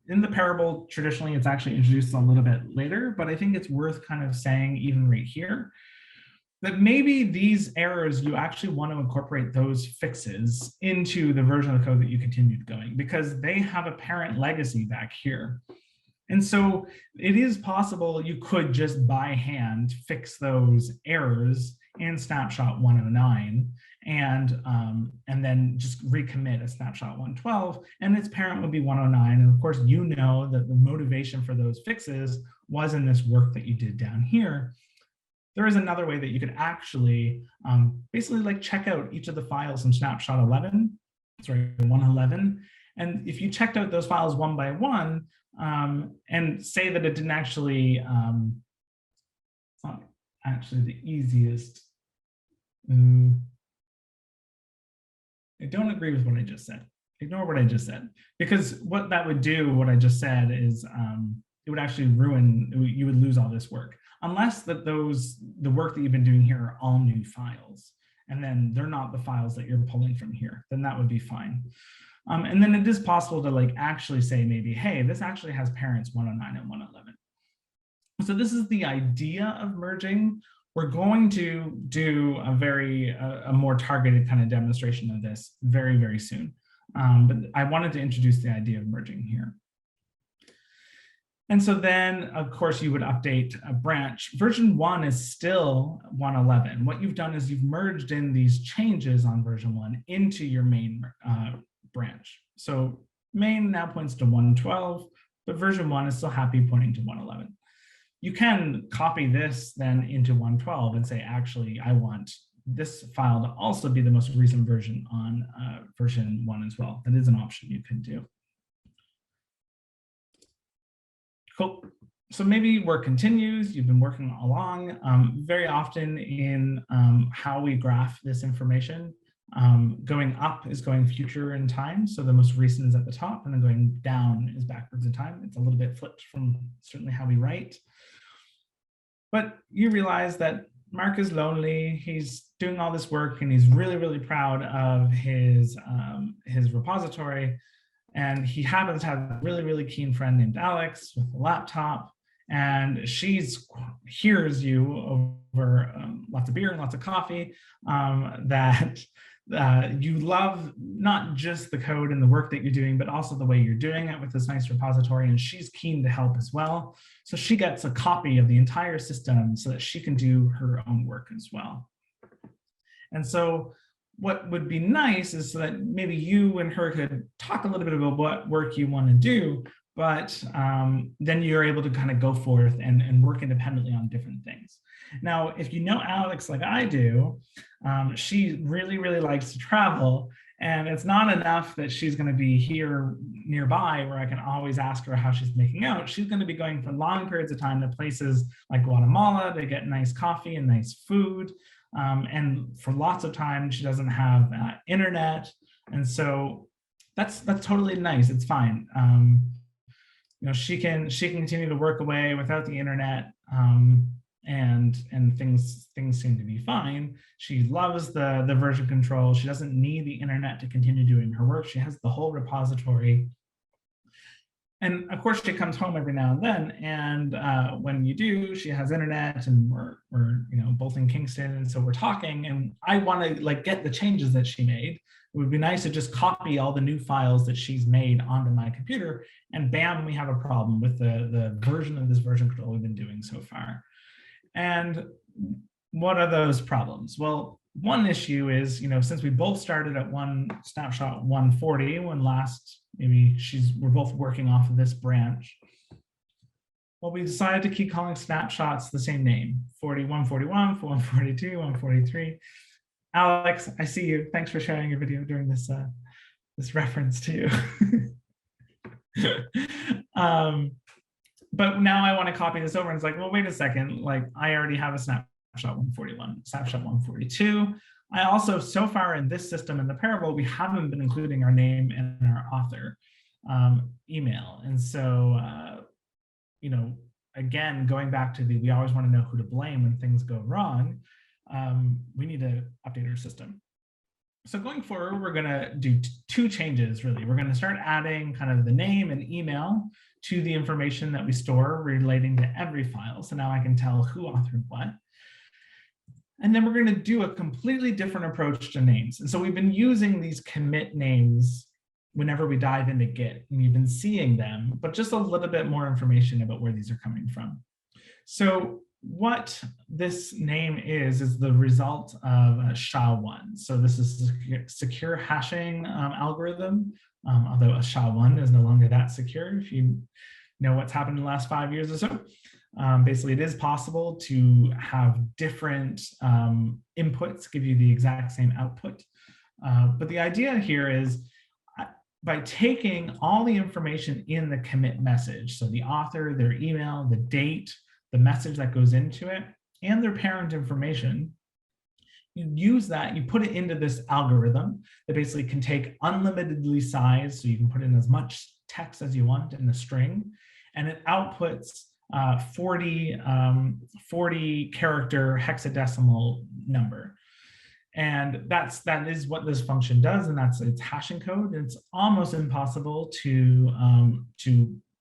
A: in the parable, traditionally, it's actually introduced a little bit later, but I think it's worth kind of saying even right here that maybe these errors, you actually want to incorporate those fixes into the version of the code that you continued going, because they have a parent legacy back here. And so it is possible you could just by hand fix those errors in snapshot 109 and then just recommit a snapshot 112, and its parent would be 109. And of course, you know that the motivation for those fixes was in this work that you did down here. There is another way that you could actually basically like check out each of the files in snapshot 111. And if you checked out those files one by one and say that it didn't actually, it's not actually the easiest. I don't agree with what I just said. Ignore what I just said, because what that would do, what I just said is it would actually ruin, you would lose all this work. Unless that the work that you've been doing here are all new files, and then they're not the files that you're pulling from here, then that would be fine. And then it is possible to like actually say maybe, hey, this actually has parents 109 and 111. So this is the idea of merging. We're going to do a more targeted kind of demonstration of this very, very soon. But I wanted to introduce the idea of merging here. And so then, of course, you would update a branch. Version 1 is still 111. What you've done is you've merged in these changes on version 1 into your main branch. So main now points to 112, but version 1 is still happy pointing to 111. You can copy this then into 112 and say, actually, I want this file to also be the most recent version on version 1 as well. That is an option you can do. Cool. So maybe work continues, you've been working along. Very often in how we graph this information, going up is going future in time. So the most recent is at the top, and then going down is backwards in time. It's a little bit flipped from certainly how we write. But you realize that Mark is lonely, he's doing all this work, and he's really, really proud of his repository. And he happens to have a really, really keen friend named Alex with a laptop, and she hears you over lots of beer and lots of coffee, that you love not just the code and the work that you're doing, but also the way you're doing it with this nice repository, and she's keen to help as well. So she gets a copy of the entire system so that she can do her own work as well. And so what would be nice is so that maybe you and her could talk a little bit about what work you want to do, but then you're able to kind of go forth and work independently on different things. Now, if you know Alex like I do, she really, really likes to travel, and it's not enough that she's going to be here nearby where I can always ask her how she's making out. She's going to be going for long periods of time to places like Guatemala to get nice coffee and nice food. And for lots of time, she doesn't have internet. And so that's totally nice. It's fine. You know, she can continue to work away without the internet, and things seem to be fine. She loves the version control. She doesn't need the internet to continue doing her work. She has the whole repository. And of course, she comes home every now and then. And when you do, she has internet, and we're both in Kingston. And so we're talking, and I want to like get the changes that she made. It would be nice to just copy all the new files that she's made onto my computer, and bam, we have a problem with the version of this version control we've been doing so far. And what are those problems? Well, one issue is, since we both started at one snapshot 140, when last maybe we're both working off of this branch. Well, we decided to keep calling snapshots the same name: 141, 142, 143. Alex, I see you. Thanks for sharing your video during this reference to you. But now I want to copy this over, and it's like, well, wait a second, like I already have a snapshot snapshot 141, snapshot 142. I also, so far in this system in the parable, we haven't been including our name and our author email. And so, again, going back to we always want to know who to blame when things go wrong, we need to update our system. So going forward, we're going to do two changes, really. We're going to start adding kind of the name and email to the information that we store relating to every file. So now I can tell who authored what. And then we're going to do a completely different approach to names. And so we've been using these commit names whenever we dive into Git, and you've been seeing them, but just a little bit more information about where these are coming from. So what this name is the result of SHA-1. So this is a secure hashing algorithm, although a SHA-1 is no longer that secure. If you know what's happened in the last 5 years or so, basically it is possible to have different inputs give you the exact same output. But the idea here is by taking all the information in the commit message, so the author, their email, the date, the message that goes into it, and their parent information, you use that, you put it into this algorithm that basically can take unlimitedly size, so you can put in as much text as you want in a string, and it outputs 40 character hexadecimal number. And that is what this function does, and that's its hashing code. It's almost impossible to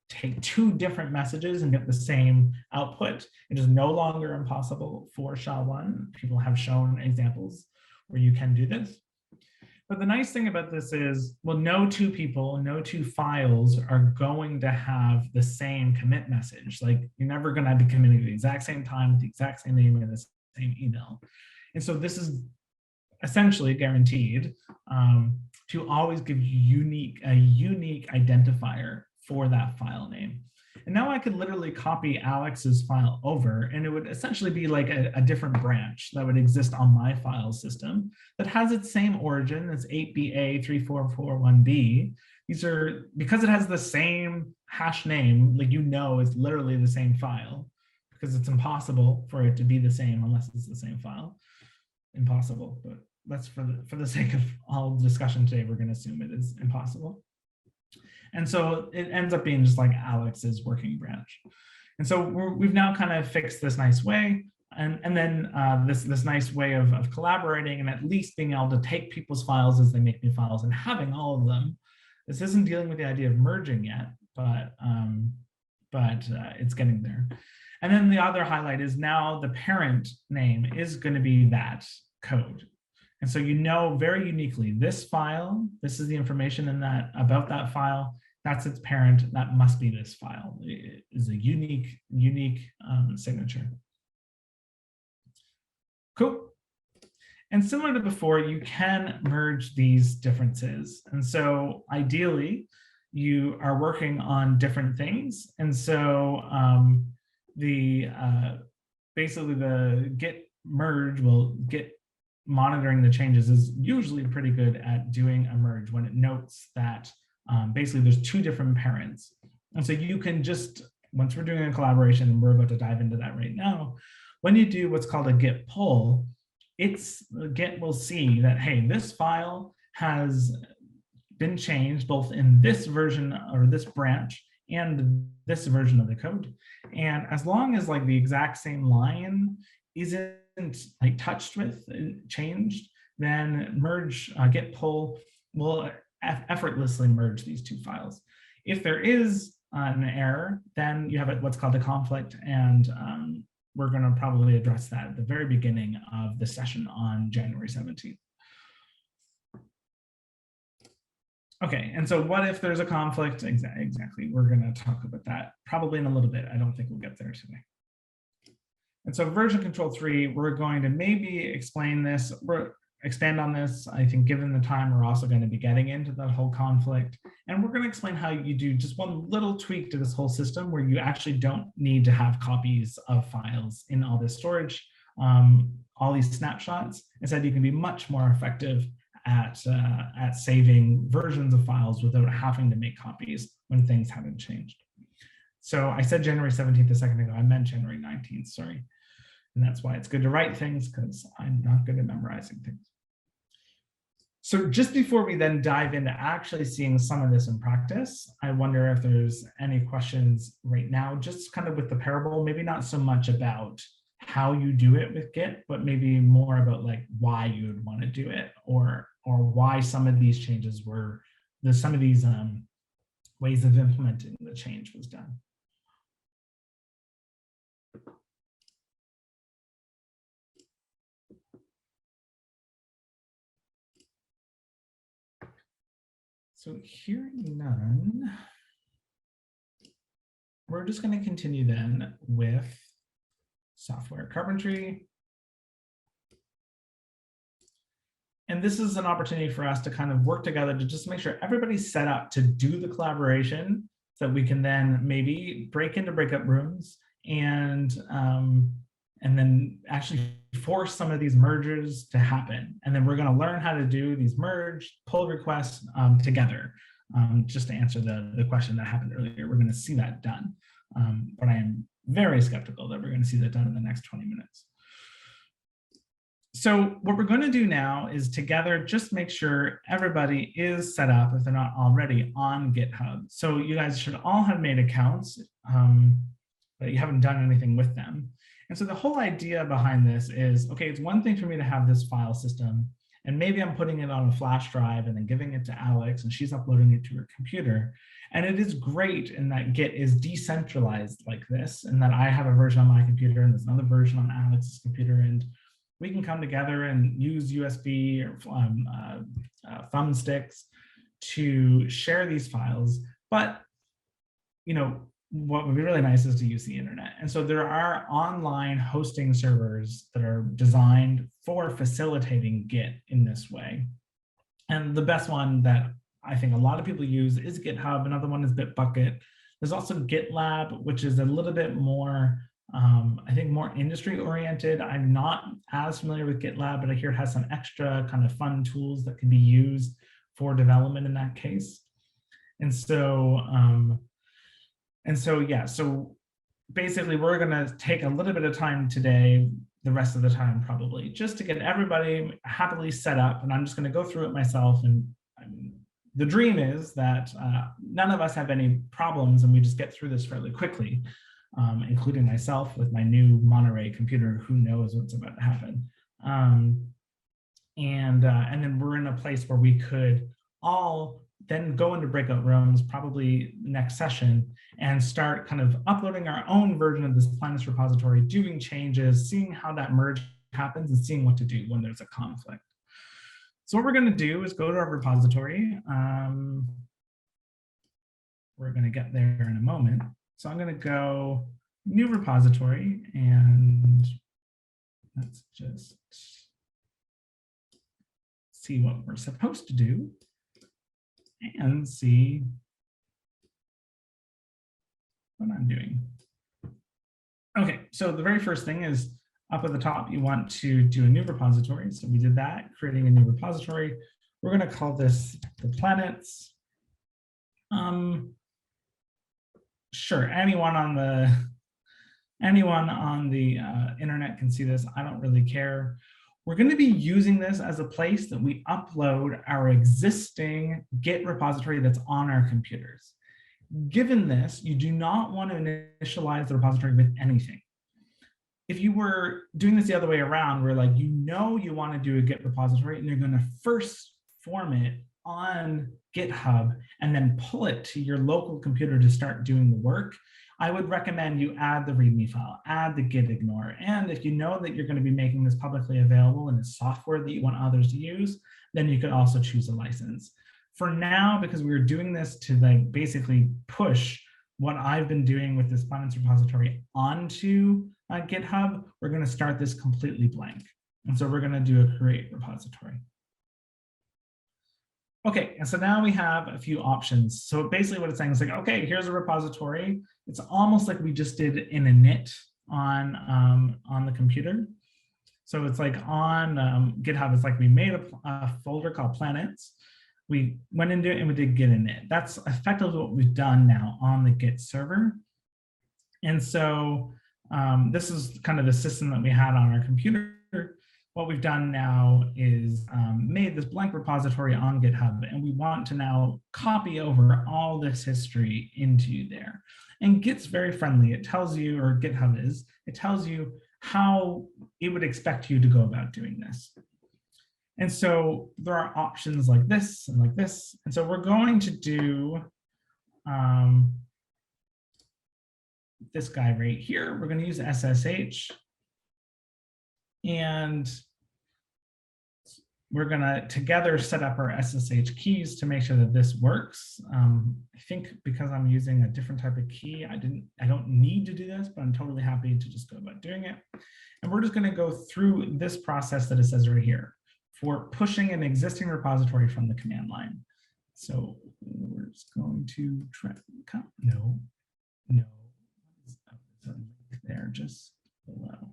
A: take two different messages and get the same output. It is no longer impossible for SHA-1. People have shown examples where you can do this. But the nice thing about this is, well, no two people, no two files are going to have the same commit message. Like, you're never going to be committing at the exact same time with the exact same name and the same email. And so this is essentially guaranteed to always give you a unique identifier for that file name. And now I could literally copy Alex's file over, and it would essentially be like a different branch that would exist on my file system that has its same origin as 8BA34441B. These are, because it has the same hash name, like, it's literally the same file, because it's impossible for it to be the same unless it's the same file. Impossible, but that's for the sake of all discussion today, we're going to assume it is impossible. And so it ends up being just like Alex's working branch. And so we've now kind of fixed this nice way, and then this nice way of collaborating and at least being able to take people's files as they make new files and having all of them. This isn't dealing with the idea of merging yet, but it's getting there. And then the other highlight is now the parent name is going to be that code. And so very uniquely, this file, this is the information in that about that file, that's its parent, that must be this file. It is a unique signature. Cool. And similar to before, you can merge these differences. And so ideally, you are working on different things. And so basically the git merge Git monitoring the changes is usually pretty good at doing a merge when it notes that basically there's two different parents. And so you can just, once we're doing a collaboration, and we're about to dive into that right now, when you do what's called a git pull, Git will see that, hey, this file has been changed both in this version or this branch and this version of the code. And as long as like the exact same line isn't like touched with, changed, then git pull will effortlessly merge these two files. If there is an error, then you have what's called a conflict, and we're going to probably address that at the very beginning of the session on January 17th. Okay, and so what if there's a conflict? Exactly, we're going to talk about that probably in a little bit. I don't think we'll get there today. And so version control 3, we're going to maybe explain this, expand on this. I think given the time, we're also going to be getting into that whole conflict. And we're going to explain how you do just one little tweak to this whole system where you actually don't need to have copies of files in all this storage, all these snapshots. Instead, you can be much more effective at saving versions of files without having to make copies when things haven't changed. So I said January 17th a second ago, I meant January 19th, sorry. And that's why it's good to write things, because I'm not good at memorizing things. So just before we then dive into actually seeing some of this in practice, I wonder if there's any questions right now, just kind of with the parable, maybe not so much about how you do it with Git, but maybe more about like why you would want to do it, or why some of these changes were, some of these ways of implementing the change was done. So hearing none, we're just going to continue then with Software Carpentry. And this is an opportunity for us to kind of work together to just make sure everybody's set up to do the collaboration, so that we can then maybe break into breakout rooms and then actually force some of these merges to happen. And then we're going to learn how to do these merge pull requests together. Just to answer the question that happened earlier, we're going to see that done. But I am very skeptical that we're going to see that done in the next 20 minutes. So what we're going to do now is together just make sure everybody is set up, if they're not already, on GitHub. So you guys should all have made accounts, but you haven't done anything with them. And so the whole idea behind this is, okay, it's one thing for me to have this file system, and maybe I'm putting it on a flash drive and then giving it to Alex, and she's uploading it to her computer. And it is great in that Git is decentralized like this, and that I have a version on my computer and there's another version on Alex's computer, and we can come together and use USB or thumbsticks to share these files. But, you know, what would be really nice is to use the internet. And so there are online hosting servers that are designed for facilitating Git in this way. And the best one that I think a lot of people use is GitHub. Another one is Bitbucket. There's also GitLab, which is a little bit more, I think, more industry oriented. I'm not as familiar with GitLab, but I hear it has some extra kind of fun tools that can be used for development in that case. And so, yeah, so basically we're going to take a little bit of time today, the rest of the time probably, just to get everybody happily set up. And I'm just going to go through it myself. And the dream is that none of us have any problems and we just get through this fairly quickly, including myself with my new Monterey computer. Who knows what's about to happen. And then we're in a place where we could all then go into breakout rooms, probably next session, and start kind of uploading our own version of this Planets repository, doing changes, seeing how that merge happens, and seeing what to do when there's a conflict. So what we're going to do is go to our repository. We're going to get there in a moment. So I'm going to go new repository, and let's just see what we're supposed to do and see what I'm doing. Okay, so the very first thing is up at the top, you want to do a new repository. So we did that, creating a new repository. We're going to call this the planets. Sure, anyone on the internet can see this. I don't really care. We're going to be using this as a place that we upload our existing Git repository that's on our computers. Given this, you do not want to initialize the repository with anything. If you were doing this the other way around, where like, you want to do a Git repository and you're going to first form it on GitHub and then pull it to your local computer to start doing the work, I would recommend you add the README file, add the git ignore. And if you know that you're going to be making this publicly available and it's software that you want others to use, then you could also choose a license. For now, because we were doing this to like basically push what I've been doing with this Planets repository onto GitHub, we're going to start this completely blank. And so we're going to do a create repository. Okay, and so now we have a few options. So basically what it's saying is like, okay, here's a repository. It's almost like we just did in a init on the computer. So it's like on GitHub, it's like we made a folder called planets. We went into it and we did git init. That's effectively what we've done now on the Git server. And so This is kind of the system that we had on our computer. What we've done now is made this blank repository on GitHub, and we want to now copy over all this history into there. And Git's very friendly. It tells you, or GitHub is, it tells you how it would expect you to go about doing this. And so there are options like this and like this. And so we're going to do this guy right here. We're going to use SSH. And we're going to together set up our SSH keys to make sure that this works. I think because I'm using a different type of key, I don't need to do this, but I'm totally happy to just go about doing it. And we're just going to go through this process that it says right here for pushing an existing repository from the command line. So we're just going to try, no, there, just below.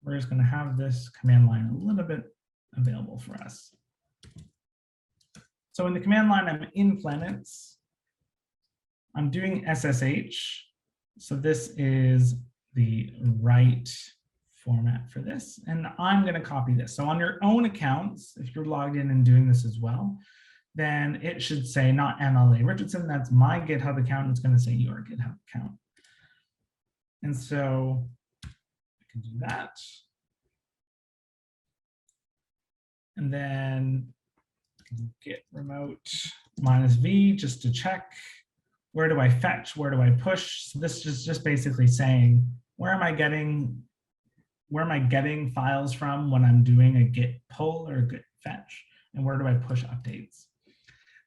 A: We're just going to have this command line a little bit available for us. So in the command line, I'm in planets. I'm doing SSH. So this is the right format for this. And I'm going to copy this. So on your own accounts, if you're logged in and doing this as well, then it should say not MLA Richardson. That's my GitHub account. It's going to say your GitHub account. And so I can do that. And then git remote -v just to check, where do I fetch, where do I push? So this is just basically saying, where am I getting files from when I'm doing a git pull or git fetch? And where do I push updates?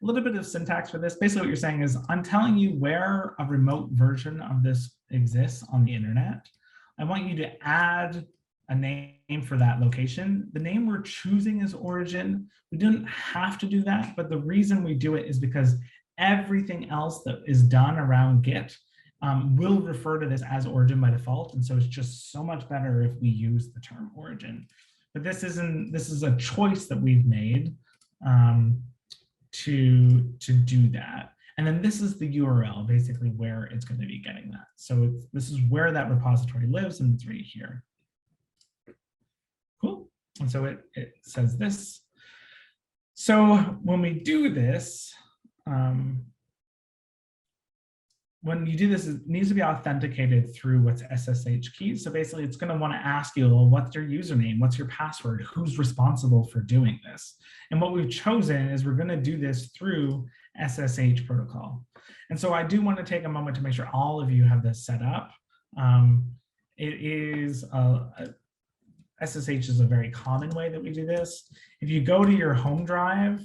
A: A little bit of syntax for this. Basically what you're saying is, I'm telling you where a remote version of this exists on the internet. I want you to add a name for that location. The name we're choosing is origin. We didn't have to do that, but the reason we do it is because everything else that is done around Git will refer to this as origin by default. And so it's just so much better if we use the term origin. But this is a choice that we've made to do that. And then this is the URL, basically where it's going to be getting that. So this is where that repository lives, and it's right here. Cool. And so it says this. So when we do this, when you do this, it needs to be authenticated through what's SSH keys. So basically, it's going to want to ask you, well, what's your username? What's your password? Who's responsible for doing this? And what we've chosen is we're going to do this through SSH protocol. And so I do want to take a moment to make sure all of you have this set up. It is SSH is a very common way that we do this. If you go to your home drive,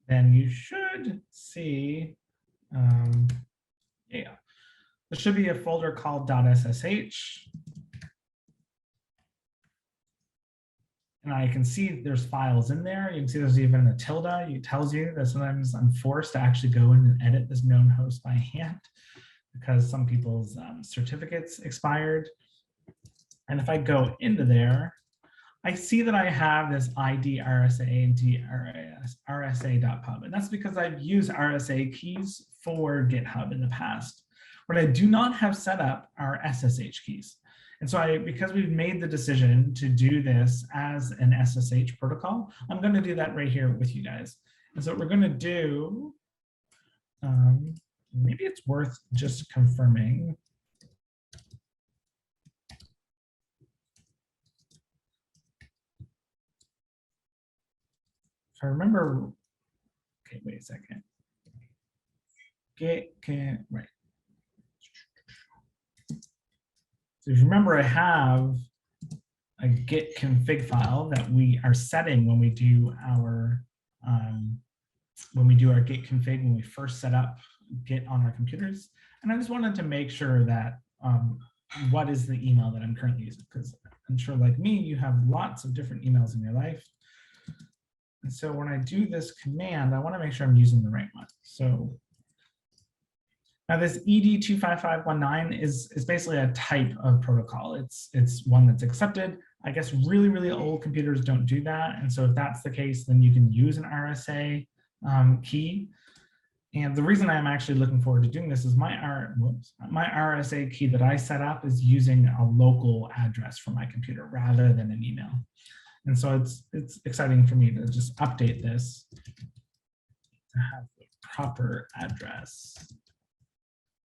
A: then you should see, there should be a folder called .ssh. And I can see there's files in there. You can see there's even a tilde. It tells you that sometimes I'm forced to actually go in and edit this known host by hand because some people's certificates expired. And if I go into there, I see that I have this ID RSA and RSA.pub. And that's because I've used RSA keys for GitHub in the past. What I do not have set up are SSH keys. And so because we've made the decision to do this as an SSH protocol, I'm going to do that right here with you guys. And so what we're going to do, maybe it's worth just confirming. If I remember, okay, wait a second. Right. So if you remember, I have a git config file that we are setting when we do our git config, when we first set up Git on our computers. And I just wanted to make sure that what is the email that I'm currently using, because I'm sure like me, you have lots of different emails in your life. And so when I do this command, I want to make sure I'm using the right one. So now this ED25519 is basically a type of protocol. It's one that's accepted. I guess really, really old computers don't do that. And so if that's the case, then you can use an RSA key. And the reason I'm actually looking forward to doing this is my RSA key that I set up is using a local address for my computer rather than an email. And so it's exciting for me to just update this to have the proper address.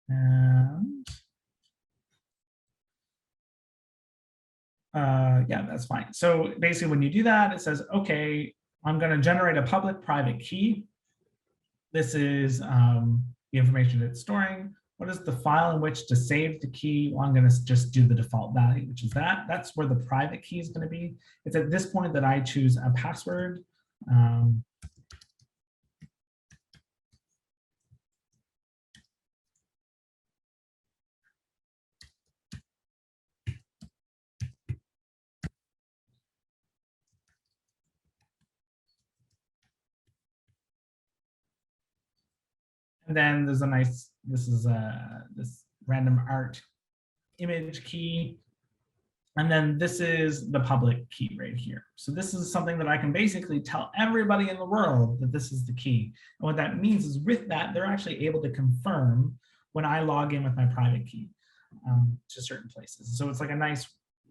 A: And yeah, that's fine. So basically when you do that, it says, okay, I'm going to generate a public private key. This is the information it's storing. What is the file in which to save the key? Well, I'm going to just do the default value, which is that. That's where the private key is going to be. It's at this point that I choose a password. And then there's a nice, this is this random art image key. And then this is the public key right here. So this is something that I can basically tell everybody in the world that this is the key. And what that means is with that, they're actually able to confirm when I log in with my private key to certain places. So it's like a nice,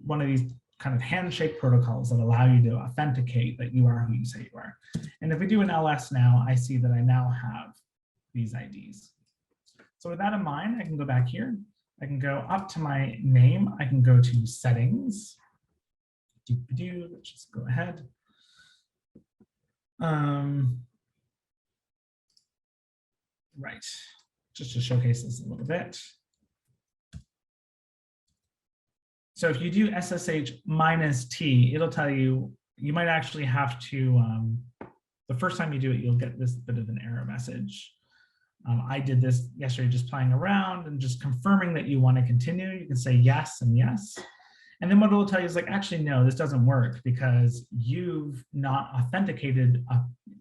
A: one of these kind of handshake protocols that allow you to authenticate that you are who you say you are. And if we do an LS now, I see that I now have these IDs. So with that in mind, I can go back here. I can go up to my name. I can go to settings. Let's just go ahead. Right, just to showcase this a little bit. So if you do SSH -T, it'll tell you, you might actually have to, the first time you do it, you'll get this bit of an error message. I did this yesterday, just playing around and just confirming that you want to continue. You can say yes and yes. And then what it will tell you is like, actually, no, this doesn't work because you've not authenticated,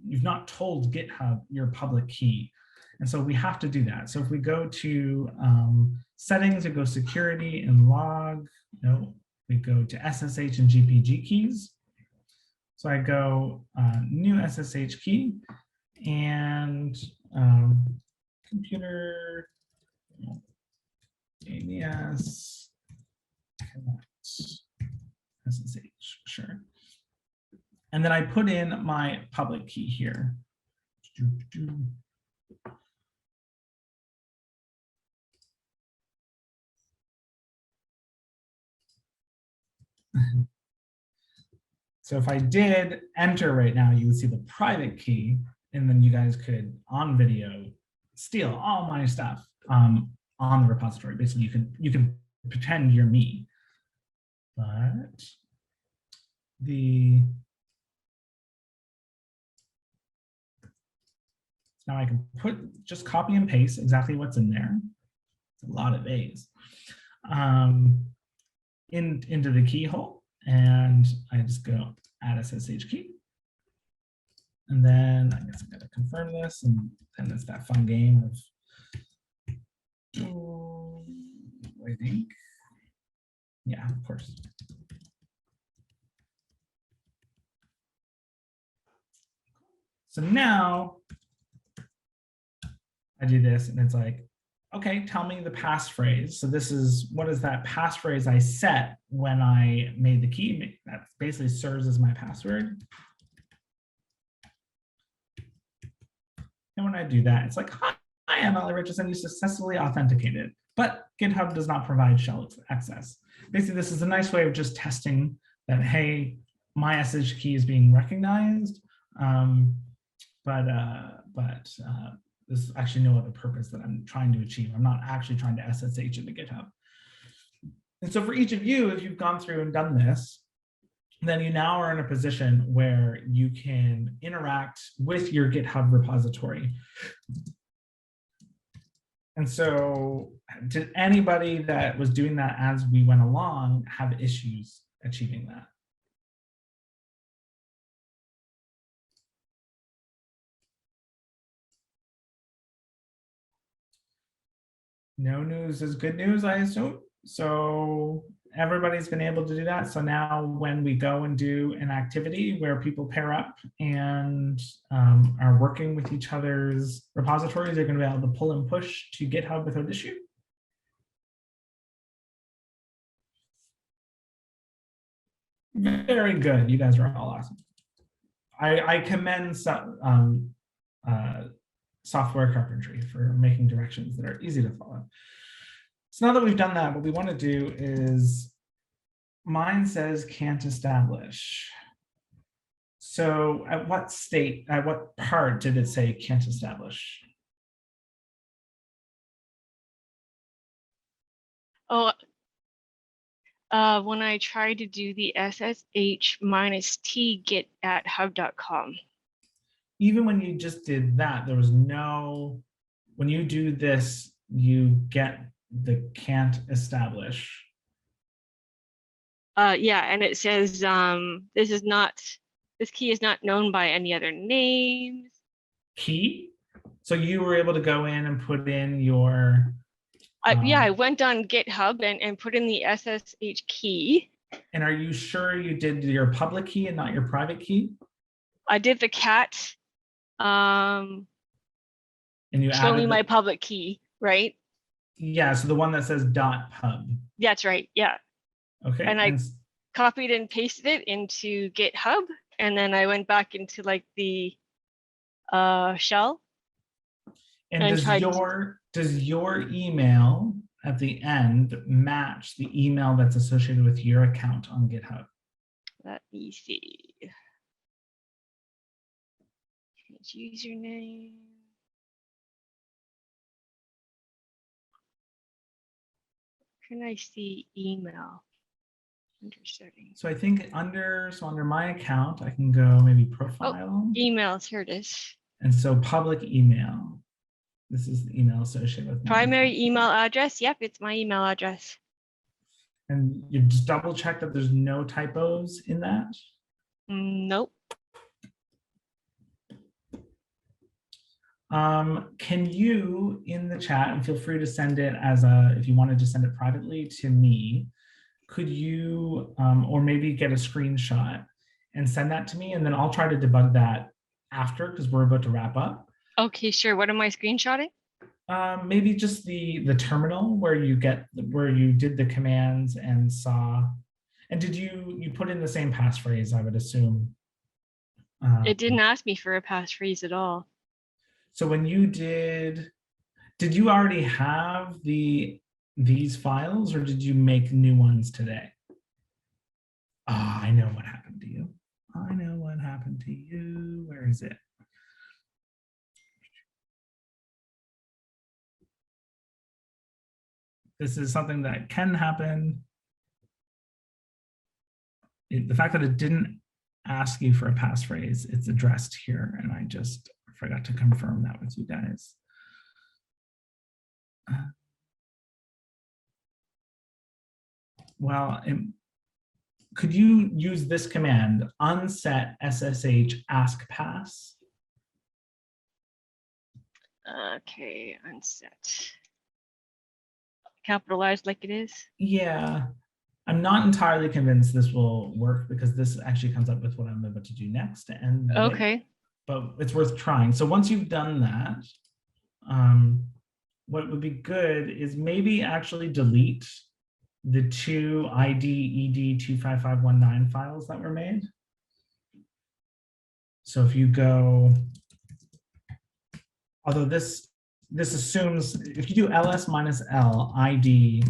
A: you've not told GitHub your public key. And so we have to do that. So if we go to settings, we go security and log, no, we go to SSH and GPG keys. So I go new SSH key and computer alias connect SSH, sure. And then I put in my public key here. So if I did enter right now, you would see the private key, and then you guys could, on video, steal all my stuff on the repository. Basically, you can pretend you're me. But now I can just copy and paste exactly what's in there. It's a lot of A's. Into the keyhole, and I just go add SSH key. And then I guess I gotta confirm this, and then it's that fun game of, I think, yeah, of course. So now I do this, and it's like, okay, tell me the passphrase. So this is, what is that passphrase I set when I made the key? That basically serves as my password. And when I do that, it's like, hi, I'm Richardson, you successfully authenticated, but GitHub does not provide shell access. Basically, this is a nice way of just testing that, hey, my SSH key is being recognized, but there's actually no other purpose that I'm trying to achieve. I'm not actually trying to SSH into GitHub. And so for each of you, if you've gone through and done this, then you now are in a position where you can interact with your GitHub repository. And so did anybody that was doing that as we went along have issues achieving that? No news is good news, I assume. So everybody's been able to do that. So now when we go and do an activity where people pair up and are working with each other's repositories, they're going to be able to pull and push to GitHub without issue? Very good. You guys are all awesome. I commend Software Carpentry for making directions that are easy to follow. So now that we've done that, what we want to do is, mine says can't establish. So at what part did it say can't establish?
D: Oh, when I tried to do the SSH -t git at hub.com.
A: Even when you just did that, there was no, when you do this, you get the can't establish.
D: Yeah, and it says this key is not known by any other names.
A: Key? So you were able to go in and put in your...
D: Yeah, I went on GitHub and put in the SSH key.
A: And are you sure you did your public key and not your private key?
D: I did the cat.
A: And you
D: show me
A: added
D: my public key, right?
A: Yeah, so the one that says .pub.
D: That's right, yeah.
A: Okay.
D: And I copied and pasted it into GitHub, and then I went back into like the shell.
A: And does your email at the end match the email that's associated with your account on GitHub?
D: Let me see. Change username. Can I see email under settings?
A: So I think under my account, I can go maybe profile.
D: Oh, emails, here it is.
A: And so public email. This is the email associated with
D: primary email address. Yep, it's my email address.
A: And you just double check that there's no typos in that?
D: Nope.
A: Can you, in the chat, and feel free to send it as a, if you wanted to send it privately to me, could you, or maybe get a screenshot and send that to me, and then I'll try to debug that after, because we're about to wrap up.
D: Okay, sure. What am I screenshotting?
A: Maybe just the terminal where you did the commands and saw, and did you put in the same passphrase, I would assume?
D: It didn't ask me for a passphrase at all.
A: So when you did you already have these files, or did you make new ones today? Ah, I know what happened to you. I know what happened to you. Where is it? This is something that can happen. The fact that it didn't ask you for a passphrase, it's addressed here, and I just forgot to confirm that with you guys. Well, could you use this command, unset SSH ask pass?
D: Okay, unset. Capitalized like it is?
A: Yeah, I'm not entirely convinced this will work, because this actually comes up with what I'm about to do next. And
D: okay.
A: But it's worth trying. So once you've done that, what would be good is maybe actually delete the two ID ED 25519 files that were made. So if you go, although this assumes, if you do ls-l ID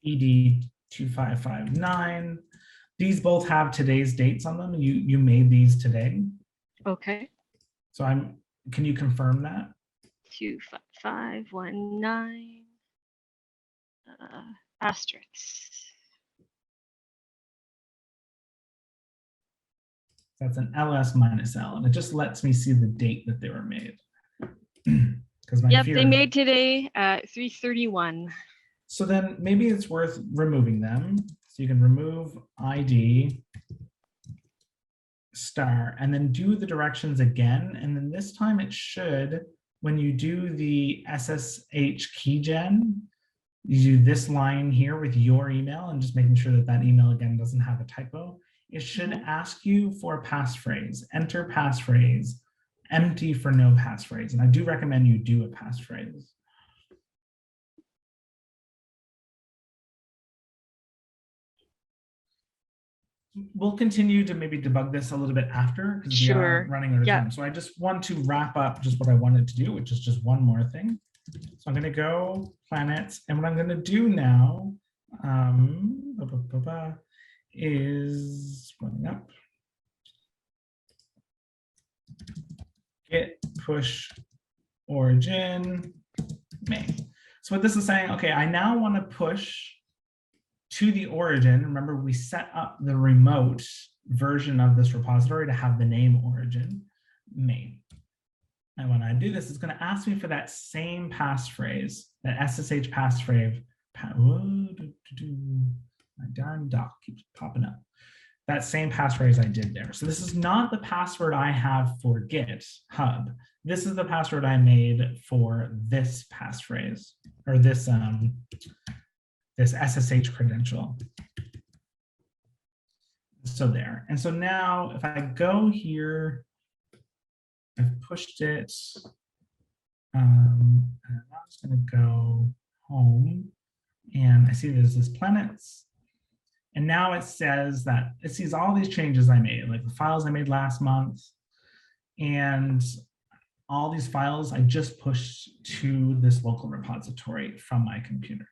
A: ED 2559, these both have today's dates on them. You made these today.
D: Okay.
A: So can you confirm that?
D: 25519 asterisk.
A: That's an ls-l, and it just lets me see the date that they were made. Yep,
D: they made today at 3:31.
A: So then maybe it's worth removing them. So you can remove ID star and then do the directions again. And then this time it should, when you do the SSH keygen, you do this line here with your email and just making sure that that email again doesn't have a typo. it should ask you for a passphrase, enter passphrase, empty for no passphrase. And I do recommend you do a passphrase. We'll continue to maybe debug this a little bit after because we are running out of time. So I just want to wrap up just what I wanted to do, which is just one more thing. So I'm going to go planets, and what I'm going to do now is running up. Git push origin main. So what this is saying, okay, I now want to push to the origin. Remember, we set up the remote version of this repository to have the name origin main. And when I do this, it's going to ask me for that same passphrase, that SSH passphrase. My darn doc keeps popping up. That same passphrase I did there. So this is not the password I have for GitHub. This is the password I made for this passphrase, or this this SSH credential. So there. And so now if I go here, I've pushed it. And I'm just going to go home, and I see there's this planets. And now it says that it sees all these changes I made, like the files I made last month, and all these files I just pushed to this local repository from my computer.